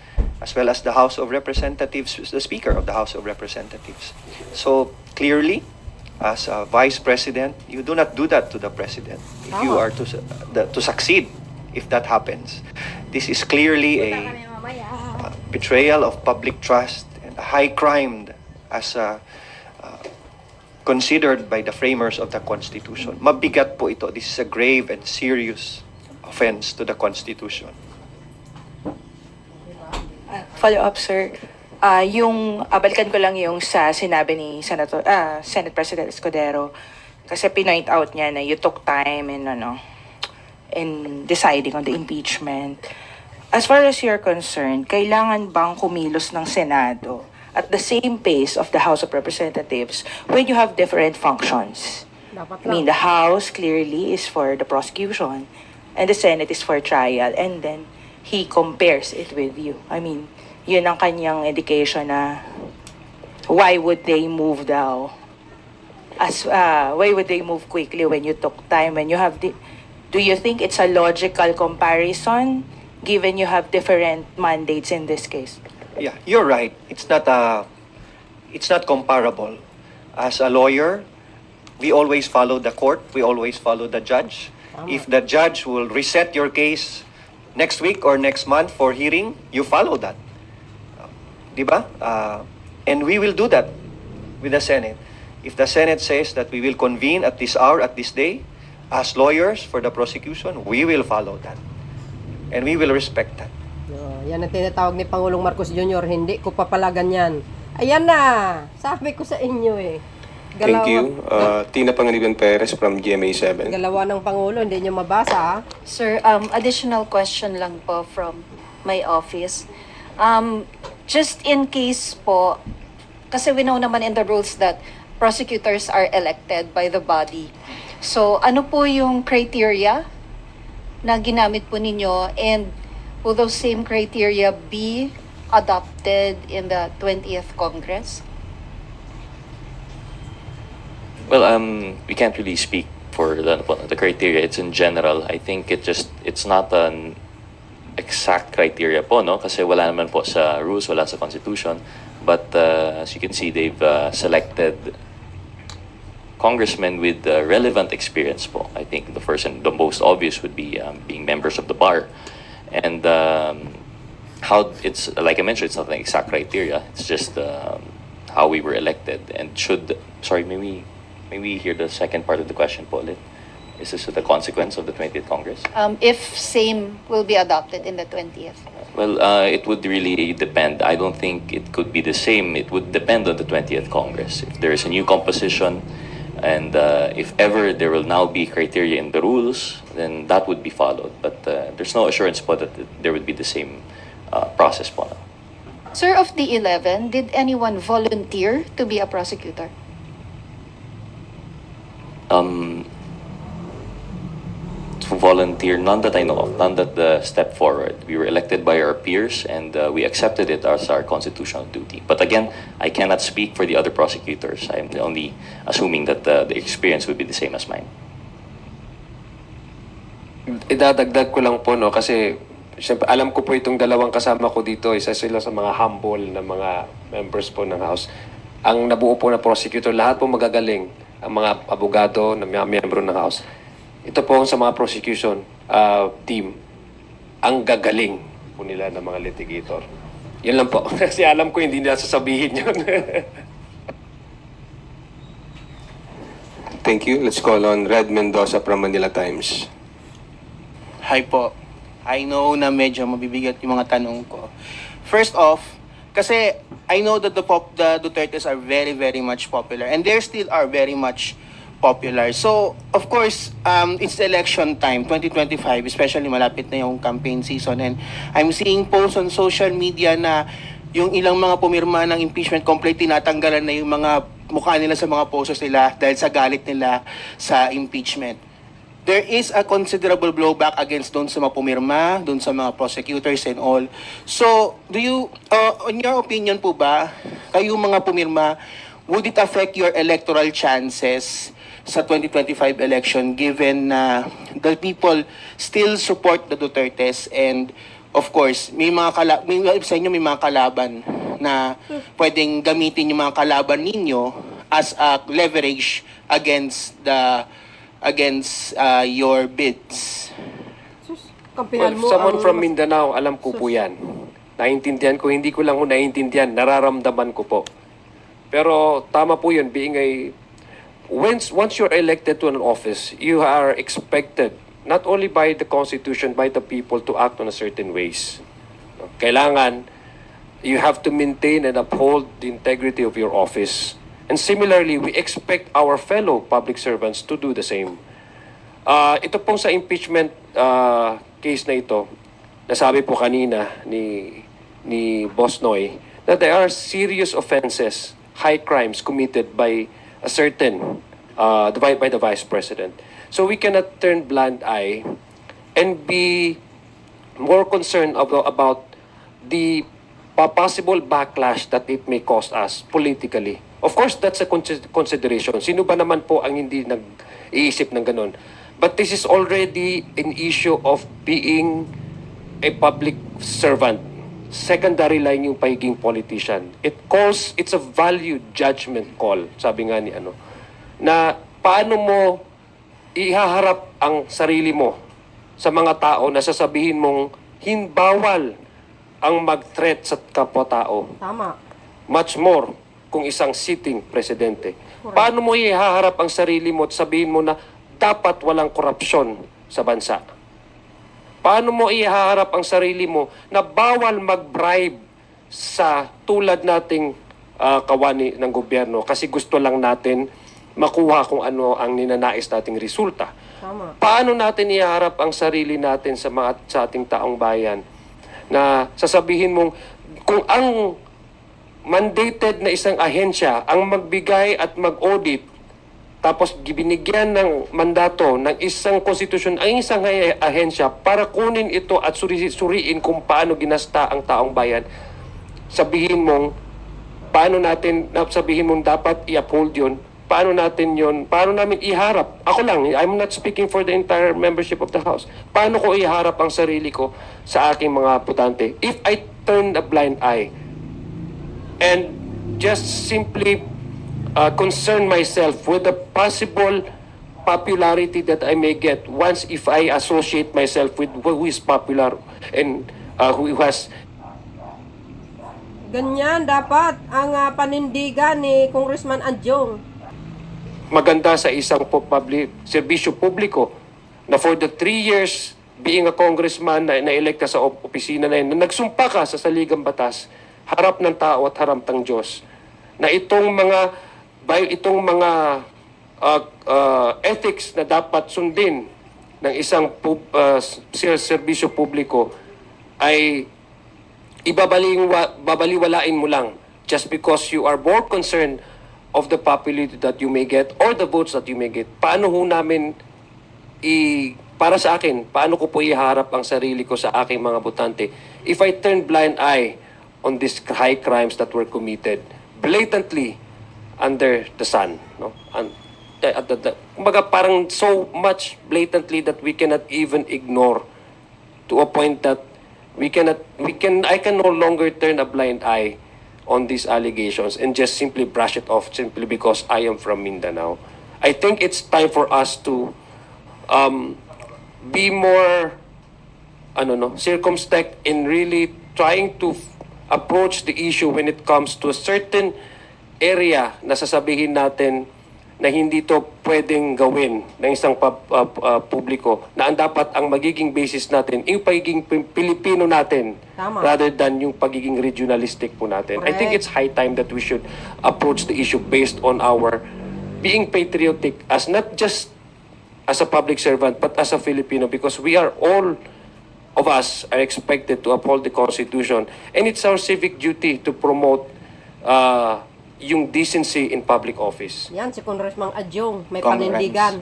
as well as the House of Representatives, the Speaker of the House of Representatives. So clearly, as a Vice President, you do not do that to the President if you are to succeed if that happens. This is clearly a betrayal of public trust and a high crime as considered by the framers of the Constitution. Mabigat po ito. This is a grave and serious offense to the Constitution. Follow up, sir. Balikan ko lang yung sa sinabi ni Senate President Escudero. Kasi pinoint out niya na you took time in deciding on the impeachment. As far as you're concerned, kailangan bang kumilos ng Senado at the same pace of the House of Representatives when you have different functions? I mean, the House clearly is for the prosecution and the Senate is for trial, and then he compares it with you. I mean, yun ang kanyang indication na why would they move why would they move quickly when you took time, when you have do you think it's a logical comparison given you have different mandates in this case? Yeah, you're right. It's not comparable. As a lawyer, we always follow the court. We always follow the judge. If the judge will reset your case next week or next month for hearing, you follow that. Diba? And we will do that with the Senate. If the Senate says that we will convene at this hour, at this day, as lawyers for the prosecution, we will follow that. And we will respect that. Yan ang tinatawag ni Pangulong Marcos Jr., hindi ko pa pala ganyan. Ayan na! Sabi ko sa inyo eh. Thank you. Tina Pangilinan Perez from GMA7. Galawa ng Pangulo, hindi nyo mabasa. Sir, additional question lang po from my office. Just in case po, kasi we know naman in the rules that prosecutors are elected by the body. So, ano po yung criteria na ginamit po ninyo, and will those same criteria be adopted in the 20th Congress? Well, we can't really speak for the criteria. It's in general. I think it's not an exact criteria po, no? Kasi wala naman po sa rules, wala sa Constitution. But as you can see, they've selected congressmen with relevant experience po. I think the first and the most obvious would be being members of the bar. And how it's, like I mentioned, it's not an exact criteria. It's just how we were elected. And may we hear the second part of the question po ulit? Is this the consequence of the 20th Congress? If same will be adopted in the 20th? Well, it would really depend. I don't think it could be the same. It would depend on the 20th Congress. If there is a new composition, and if ever there will now be criteria in the rules, then that would be followed. But there's no assurance po that there would be the same process po. Sir, of the 11, did anyone volunteer to be a prosecutor? To volunteer, none that I know of, none that stepped forward. We were elected by our peers, and we accepted it as our constitutional duty. But again, I cannot speak for the other prosecutors. I'm only assuming that the experience would be the same as mine. Idadagdag ko lang po, no, kasi siyempre alam ko po itong dalawang kasama ko dito, isa sila sa mga humble na mga members po ng House. Ang nabuo po na prosecutor, lahat po magagaling, ang mga abogado na mga miyembro ng House. Ito po sa mga prosecution team, ang gagaling po nila ng mga litigator. Yan lang po. Kasi alam ko hindi nila sasabihin yun. Thank you. Let's call on Red Mendoza from Manila Times. Hi po. I know na medyo mabibigat yung mga tanong ko. First off, kasi I know that the Dutertes are very, very much popular, and they still are very much popular. So, of course, it's election time, 2025, especially malapit na yung campaign season, and I'm seeing posts on social media na yung ilang mga pumirma ng impeachment complaint, tinatanggalan na yung mga mukha nila sa mga posters nila dahil sa galit nila sa impeachment. There is a considerable blowback against doon sa mga pumirma, doon sa mga prosecutors and all. So, do you, in your opinion po ba, kayong mga pumirma, would it affect your electoral chances sa 2025 election given na the people still support the Dutertes and of course, sa inyo may mga kalaban na pwedeng gamitin yung mga kalaban ninyo as a leverage against your bids. Kampihan mo Someone ang- from Mindanao, alam ko po yan. Naiintindihan ko, hindi ko lang ho naiintindihan, nararamdaman ko po. Pero tama po yun, being once you're elected to an office, you are expected, not only by the Constitution, by the people to act on a certain ways. Kailangan, you have to maintain and uphold the integrity of your office. And similarly, we expect our fellow public servants to do the same. Ito pong sa impeachment case na ito, nasabi po kanina ni Boss Noy, that there are serious offenses, high crimes committed by a certain, by the Vice President. So we cannot turn blind eye and be more concerned about the possible backlash that it may cause us politically. Of course, that's a consideration. Sino ba naman po ang hindi nag-iisip ng ganun? But this is already an issue of being a public servant. Secondary line yung pagiging politician. It's a value judgment call, sabi nga ni na paano mo ihaharap ang sarili mo sa mga tao na sasabihin mong bawal ang mag-threat sa kapwa-tao. Tama. Much more kung isang sitting presidente. Paano mo ihaharap ang sarili mo at sabihin mo na dapat walang korupsyon sa bansa? Paano mo ihaharap ang sarili mo na bawal mag-bribe sa tulad nating kawani ng gobyerno kasi gusto lang natin makuha kung ano ang ninanais nating resulta? Tama. Paano natin iharap ang sarili natin sa ating taong bayan na sasabihin mong kung ang mandated na isang ahensya ang magbigay at mag-audit tapos binigyan ng mandato ng isang konstitusyon ang isang ahensya para kunin ito at suriin kung paano ginasta ang taong bayan, sabihin mong sabihin mong dapat i-uphold yun. Paano namin iharap? Ako lang, I'm not speaking for the entire membership of the House. Paano ko iharap ang sarili ko sa aking mga botante? If I turn a blind eye and just simply concern myself with the possible popularity that I may get once if I associate myself with who is popular and who has. Ganyan dapat ang panindigan ni Congressman Adjong. Maganda sa isang serbisyo publiko na for the 3 years being a congressman na na-elect ka sa opisina na yun, na nagsumpa ka sa saligang batas, harap ng tao at harap ng Diyos, na itong mga ethics na dapat sundin ng isang serbisyo publiko ay babaliwalain mo lang just because you are more concerned of the popularity that you may get or the votes that you may get. Paano ho namin para sa akin, paano ko po iharap ang sarili ko sa aking mga botante if I turn blind eye on these high crimes that were committed blatantly under the sun, no? Kumbaga parang so much blatantly that we cannot even ignore to a point that I can no longer turn a blind eye on these allegations and just simply brush it off simply because I am from Mindanao. I think it's time for us to be more circumspect in really trying to approach the issue when it comes to a certain area na sasabihin natin na hindi to pwedeng gawin ng isang publiko, na ang dapat ang magiging basis natin yung pagiging Pilipino natin. Tama. Rather than yung pagiging regionalistic po natin. Correct. I think it's high time that we should approach the issue based on our being patriotic as not just as a public servant but as a Filipino, because we are all of us are expected to uphold the Constitution, and it's our civic duty to promote yung decency in public office. Yan, si Congressman Adjong, may Congrats. panindigan.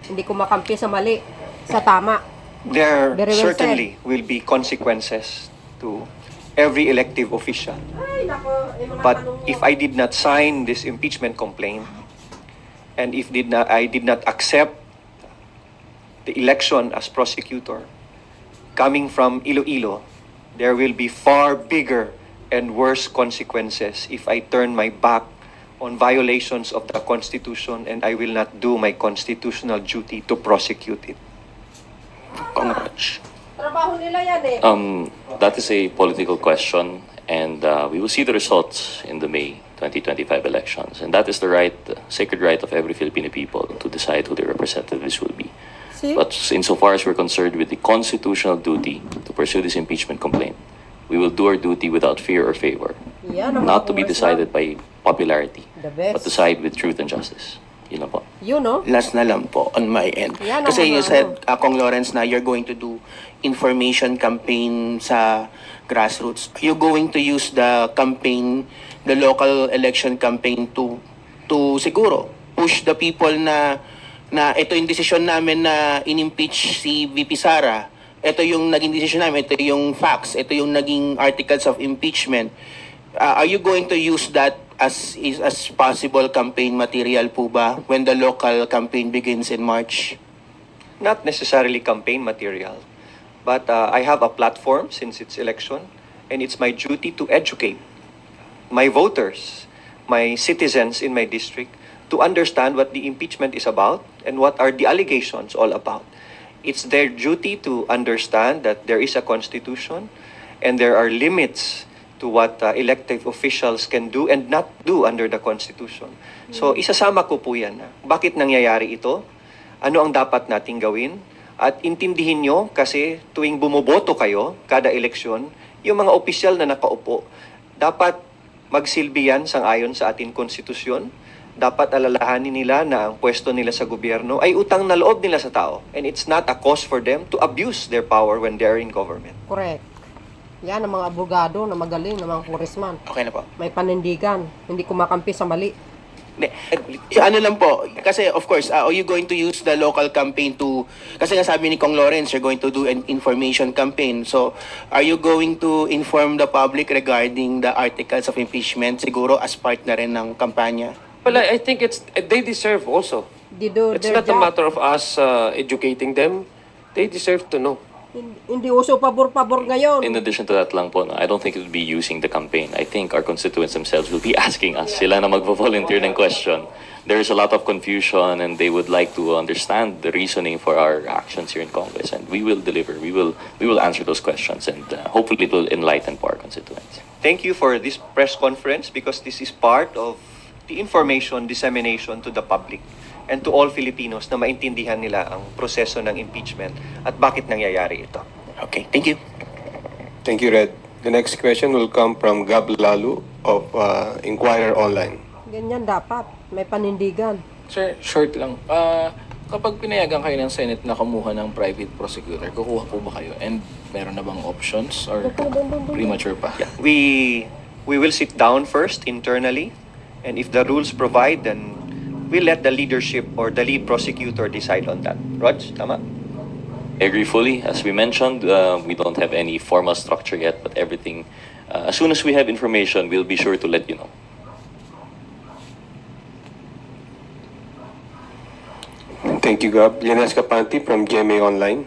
Hindi kumakampi sa mali, sa tama. There Very well certainly will be consequences to every elective official. Ay, nako, mga But tanong mo. if I did not sign this impeachment complaint, and if I did not accept the election as prosecutor, coming from Iloilo, there will be far bigger and worse consequences if I turn my back on violations of the Constitution and I will not do my constitutional duty to prosecute it. Congrats. Trabaho nila yan eh. That is a political question, and we will see the results in the May 2025 elections. And that is the right, sacred right of every Filipino people to decide who their representatives will be. See? But insofar as we're concerned with the constitutional duty to pursue this impeachment complaint, we will do our duty without fear or favor, Yan ang not to mga be decided by popularity, The best. but decide with truth and justice. Yun lang po. You know? Last na lang po on my end. Yan ang Kasi you mga said, Kong Lawrence, na you're going to do information campaign sa grassroots. Are you going to use the campaign, the local election campaign to siguro push the people na ito yung desisyon namin na in-impeach si VP Sara, ito yung naging desisyon namin, ito yung facts, ito yung naging articles of impeachment. Are you going to use that as possible campaign material po ba when the local campaign begins in March? Not necessarily campaign material, but I have a platform since it's election, and it's my duty to educate my voters, my citizens in my district, to understand what the impeachment is about and what are the allegations all about. It's their duty to understand that there is a constitution and there are limits to what elected officials can do and not do under the Constitution. So isasama ko po yan. Bakit nangyayari ito? Ano ang dapat nating gawin? At intindihin nyo kasi tuwing bumoboto kayo, kada eleksyon, yung mga opisyal na nakaupo, dapat magsilbi yan sang-ayon sa ating konstitusyon. Dapat alalahanin nila na ang pwesto nila sa gobyerno ay utang na loob nila sa tao. And it's not a cause for them to abuse their power when they're in government. Correct. Yan ang mga abogado na magaling, na mga congressman. Okay na po. May panindigan, hindi kumakampi sa mali. Ano lang po, kasi of course, are you going to use the local campaign to, kasi nga sabi ni Kong Lawrence, you're going to do an information campaign. So, are you going to inform the public regarding the articles of impeachment, siguro as part na rin ng kampanya? Well, I think they deserve also. They do It's their not a job. matter of us educating them. They deserve to know. Hindi uso pabor-pabor ngayon. In addition to that lang po, no, I don't think it would be using the campaign. I think our constituents themselves will be asking us. Sila na magvo-volunteer ng question. There is a lot of confusion and they would like to understand the reasoning for our actions here in Congress. And we will deliver. We will answer those questions and hopefully it will enlighten for our constituents. Thank you for this press conference because this is part of the information dissemination to the public and to all Filipinos na maintindihan nila ang proseso ng impeachment at bakit nangyayari ito. Okay, thank you. Thank you, Red. The next question will come from Gab Lalu of Inquirer Online. Ganyan dapat. May panindigan. Sir, short lang. Kapag pinayagan kayo ng Senate na kumuha ng private prosecutor, kukuha po ba kayo? And meron na bang options or premature pa? Yeah. We will sit down first internally, and if the rules provide, then we'll let the leadership or the lead prosecutor decide on that. Rog, tama? I agree fully. As we mentioned, we don't have any formal structure yet, but everything, as soon as we have information, we'll be sure to let you know. Thank you, Gab. Linas Kapanti from GMA Online.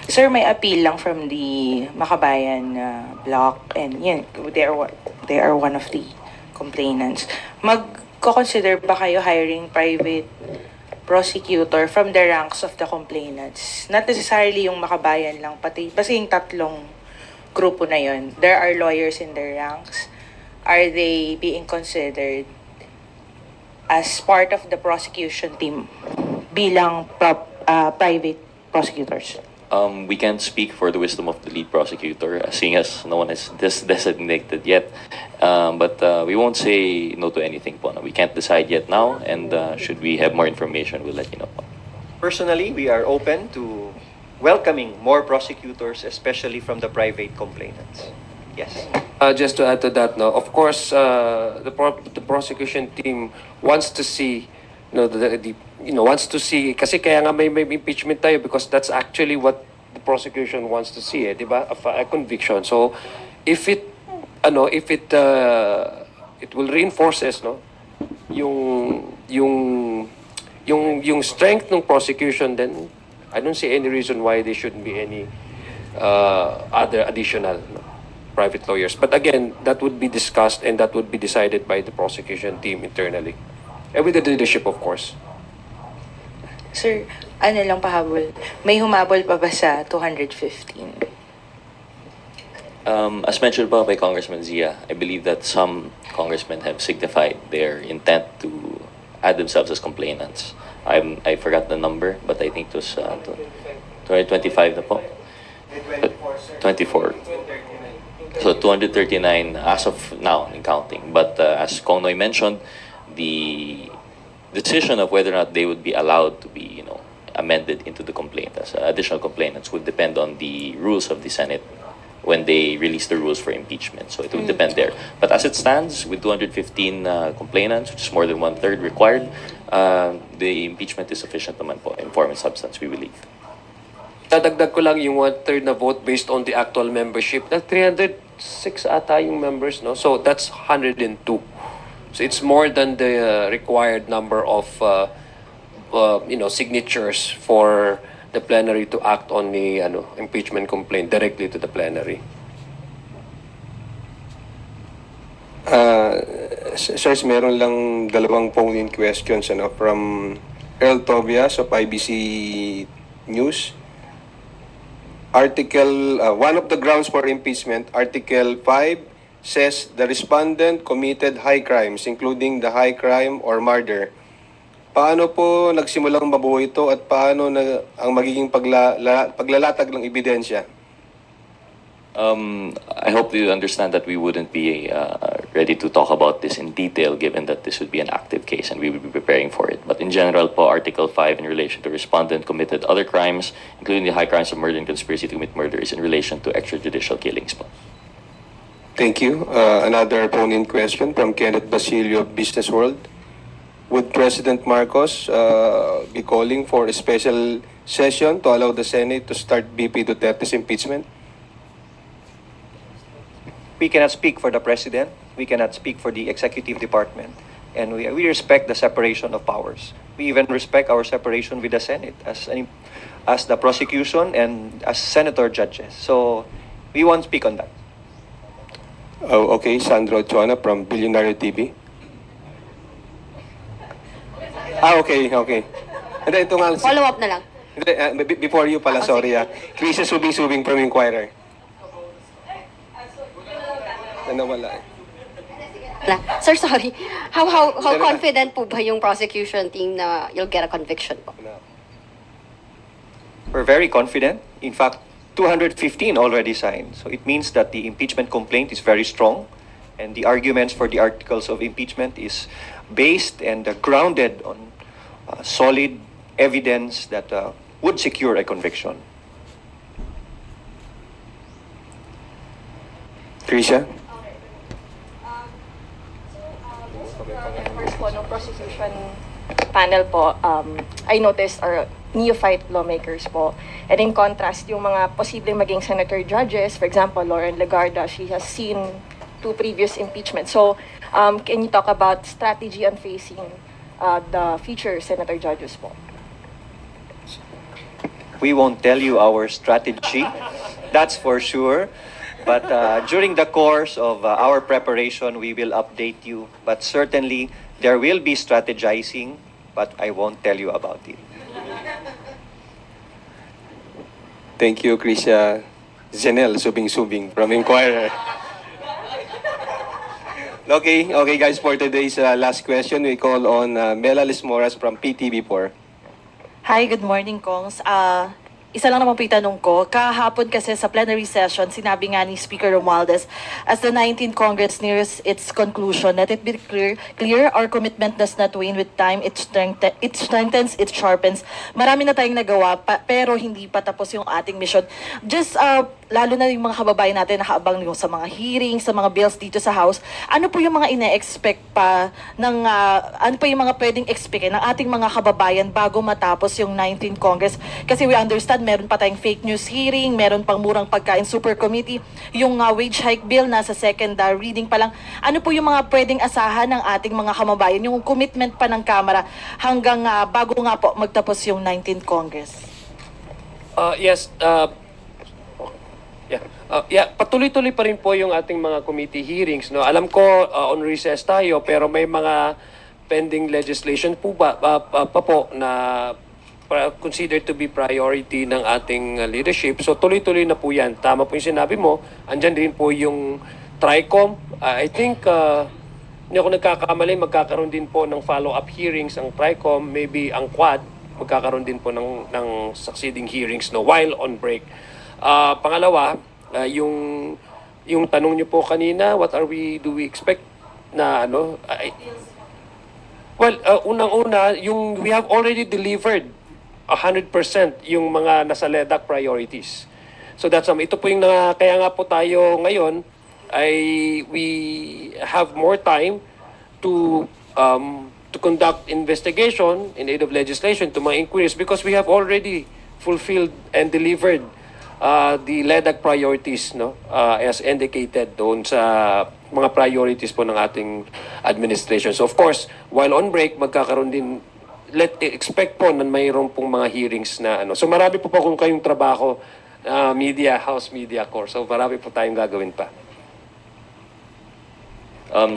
Sir, may appeal lang from the Makabayan block and yun, they are one of the complainants. Magko-consider ba kayo hiring private prosecutor from the ranks of the complainants? Not necessarily yung Makabayan lang, pati yung tatlong grupo na yun. There are lawyers in their ranks. Are they being considered as part of the prosecution team bilang private prosecutors? We can't speak for the wisdom of the lead prosecutor, seeing as no one is designated yet. But we won't say no to anything po. No? We can't decide yet now, and should we have more information, we'll let you know po. Personally, we are open to welcoming more prosecutors, especially from the private complainants. Yes. Just to add to that, no, of course, the prosecution team wants to see wants to see, kasi kaya nga may impeachment tayo because that's actually what the prosecution wants to see, di ba? A conviction. So if it will reinforces, no, yung strength ng prosecution, then I don't see any reason why there shouldn't be any other additional, no, private lawyers. But again, that would be discussed and that would be decided by the prosecution team internally. And with the leadership, of course. Sir, ano lang pahabol, may humabol pa ba sa 215? As mentioned by Congressman Zia, I believe that some congressmen have signified their intent to add themselves as complainants. I forgot the number, but I think it was 2025 na po. 24. So 239 as of now in counting. But as Kong Noy mentioned, the decision of whether or not they would be allowed to be, amended into the complaint as additional complainants would depend on the rules of the Senate when they release the rules for impeachment. So it would depend there. But as it stands, with 215 complainants, which is more than 1/3 required, the impeachment is sufficient naman po in form and substance, we believe. Dadagdag ko lang yung 1/3 na vote based on the actual membership. Na 306 ata yung members, no? So that's 102. So it's more than the required number of signatures for the plenary to act on the impeachment complaint directly to the plenary. Sirs, meron lang dalawang phone-in questions from Earl Tobias of IBC News. One of the grounds for impeachment, Article 5, says the respondent committed high crimes, including the high crime or murder. Paano po nagsimulang mabuo ito at paano ang magiging paglalatag ng ebidensya? I hope you understand that we wouldn't be ready to talk about this in detail, given that this would be an active case and we would be preparing for it. But in general po, Article 5 in relation to respondent committed other crimes, including the high crimes of murder and conspiracy to commit murder, is in relation to extrajudicial killings po. Thank you. Another phone-in question from Kenneth Basilio of Business World. Would President Marcos be calling for a special session to allow the Senate to start BP Duterte's impeachment? We cannot speak for the President. We cannot speak for the Executive Department. And we respect the separation of powers. We even respect our separation with the Senate as the prosecution and as senator judges. So we won't speak on that. Oh, okay. Sandro Chuana from Billionaire TV. Okay. Hindi, ito nga. Follow up na lang. Hindi, before you pala, sorry. Krisa Subing from Inquirer. Nawala. Sir, sorry. How confident po ba yung prosecution team na you'll get a conviction po? We're very confident. In fact, 215 already signed. So it means that the impeachment complaint is very strong and the arguments for the articles of impeachment is based and grounded on solid evidence that would secure a conviction. Krisha? Members po ng prosecution panel po, I noticed are neophyte lawmakers po. And in contrast, yung mga posibleng maging senator judges, for example, Lauren Legarda, she has seen 2 previous impeachments. So, can you talk about strategy on facing the future senator judges po? We won't tell you our strategy, that's for sure. But during the course of our preparation, we will update you. But certainly, there will be strategizing, but I won't tell you about it. Thank you, Krisha. Zenel Subing from Inquirer. Okay, guys, for today's last question, we call on Mela Lismoras from PTV4. Hi, good morning, Kongs. Isa lang naman po itanong ko. Kahapon kasi sa plenary session, sinabi nga ni Speaker Romualdez, as the 19th Congress nears its conclusion, let it be clear our commitment does not wane with time. It strengthens, it sharpens. Marami na tayong nagawa, pero hindi pa tapos yung ating mission. Just lalo na yung mga kababayan natin nakaabang yung sa mga hearings, sa mga bills dito sa House, ano po yung mga ine-expect pa ng, ano po yung mga pwedeng expect ng ating mga kababayan bago matapos yung 19th Congress? Kasi we understand meron pa tayong fake news hearing, meron pang murang pagkain super committee, yung wage hike bill nasa second reading pa lang. Ano po yung mga pwedeng asahan ng ating mga kababayan, yung commitment pa ng Kamara hanggang bago nga po magtapos yung 19th Congress? Yes, patuloy-tuloy pa rin po yung ating mga committee hearings. No? Alam ko on recess tayo pero may mga pending legislation po pa po na considered to be priority ng ating leadership. So tuloy-tuloy na po yan. Tama po yung sinabi mo. Andyan din po yung TRICOM. I think hindi ako nagkakamali, magkakaroon din po ng follow-up hearings ang TRICOM, maybe ang Quad, magkakaroon din po ng succeeding hearings no, while on break. Pangalawa, yung tanong niyo po kanina, do we expect na ano? Unang-una, we have already delivered 100% yung mga nasa LEDAC priorities. So that's ito po yung kaya nga po tayo ngayon we have more time to conduct investigation in aid of legislation to mga inquiries because we have already fulfilled and delivered the LEDAC priorities as indicated doon sa mga priorities po ng ating administration. So of course, while on break, magkakaroon din, expect po na mayroon pong mga hearings na So marami po kung kayong trabaho, House Media Corps. So marami po tayong gagawin pa.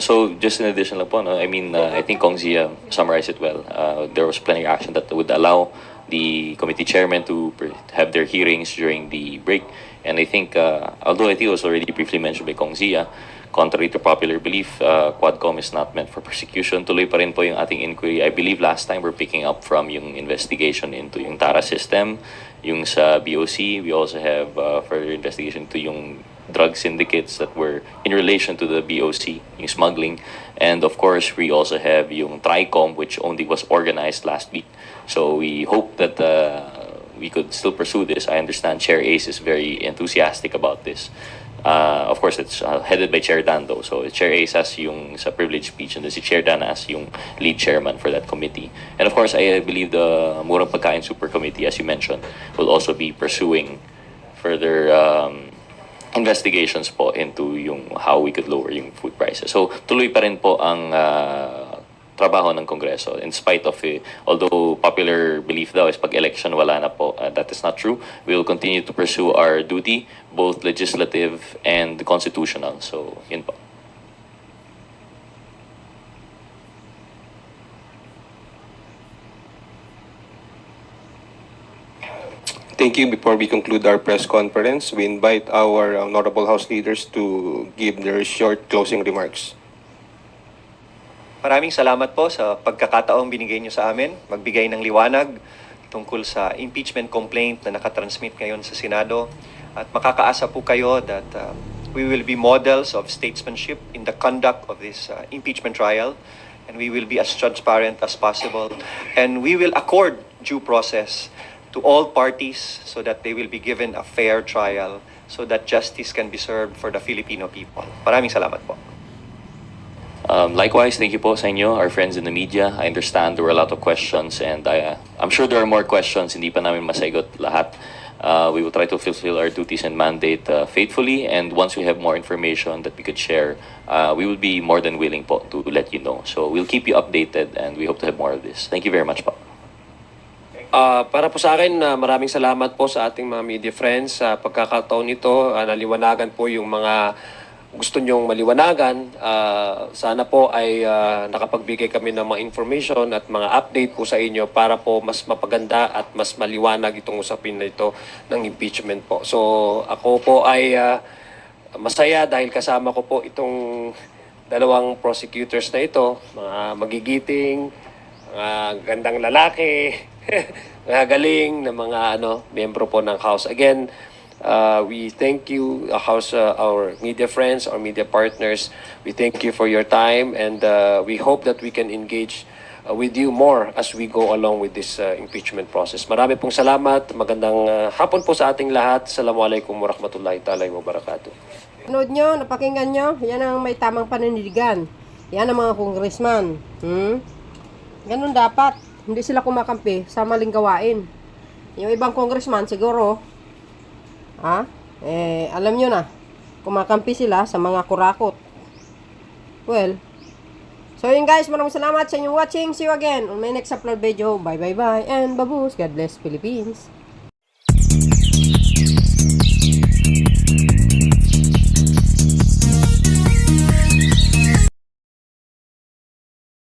So just in addition lang po, no? I mean, I think Kong Zia summarized it well. There was plenty of action that would allow the committee chairman to have their hearings during the break. And I think, although I think it was already briefly mentioned by Kong Zia, contrary to popular belief, Quadcom is not meant for persecution. Tuloy pa rin po yung ating inquiry. I believe last time we're picking up from yung investigation into yung TARA system, yung sa BOC. We also have further investigation to yung drug syndicates that were in relation to the BOC, yung smuggling. And of course, we also have yung TRICOM, which only was organized last week. So we hope that we could still pursue this. I understand Chair Ace is very enthusiastic about this. Of course, it's headed by Chair Dan though. So Chair Ace has yung sa privilege speech and then si Chair Dan as yung lead chairman for that committee. And of course, I believe the Murang Pagkain Super Committee, as you mentioned, will also be pursuing further investigations po into yung how we could lower yung food prices. So tuloy pa rin po ang trabaho ng Kongreso in spite of although popular belief daw is pag election wala na po, that is not true. We will continue to pursue our duty, both legislative and constitutional. So yun po. Thank you. Before we conclude our press conference, we invite our honorable House leaders to give their short closing remarks. Maraming salamat po sa pagkakataong binigay niyo sa amin, magbigay ng liwanag tungkol sa impeachment complaint na nakatransmit ngayon sa Senado. At makakaasa po kayo that we will be models of statesmanship in the conduct of this impeachment trial. And we will be as transparent as possible. And we will accord due process to all parties so that they will be given a fair trial so that justice can be served for the Filipino people. Maraming salamat po. Likewise, thank you po sa inyo, our friends in the media. I understand there were a lot of questions and I'm sure there are more questions. Hindi pa namin masagot lahat. We will try to fulfill our duties and mandate faithfully, and once we have more information that we could share, we will be more than willing po to let you know. So we'll keep you updated and we hope to have more of this. Thank you very much po. Para po sa akin, maraming salamat po sa ating mga media friends sa pagkakataon nito. Naliwanagan po yung mga gusto nyong maliwanagan. Sana po ay nakapagbigay kami ng mga information at mga update po sa inyo para po mas mapaganda at mas maliwanag itong usapin na ito ng impeachment po. So ako po ay masaya dahil kasama ko po itong dalawang prosecutors na ito, mga magigiting, mga gandang lalaki, mga galing na mga miyembro po ng House. Again, we thank you, House, our media friends, our media partners. We thank you for your time, and we hope that we can engage with you more as we go along with this impeachment process. Marami pong salamat. Magandang hapon po sa ating lahat. Assalamualaikum warahmatullahi ta'ala wabarakatuh. Panood nyo, napakinggan nyo, yan ang may tamang panindigan. Yan ang mga congressman. Ganun dapat. Hindi sila kumakampi sa maling gawain. Yung ibang congressman siguro, alam nyo na, kumakampi sila sa mga kurakot. Well, so yun guys, maraming salamat sa inyong watching. See you again on my next upload video. Bye bye bye and babus. God bless Philippines.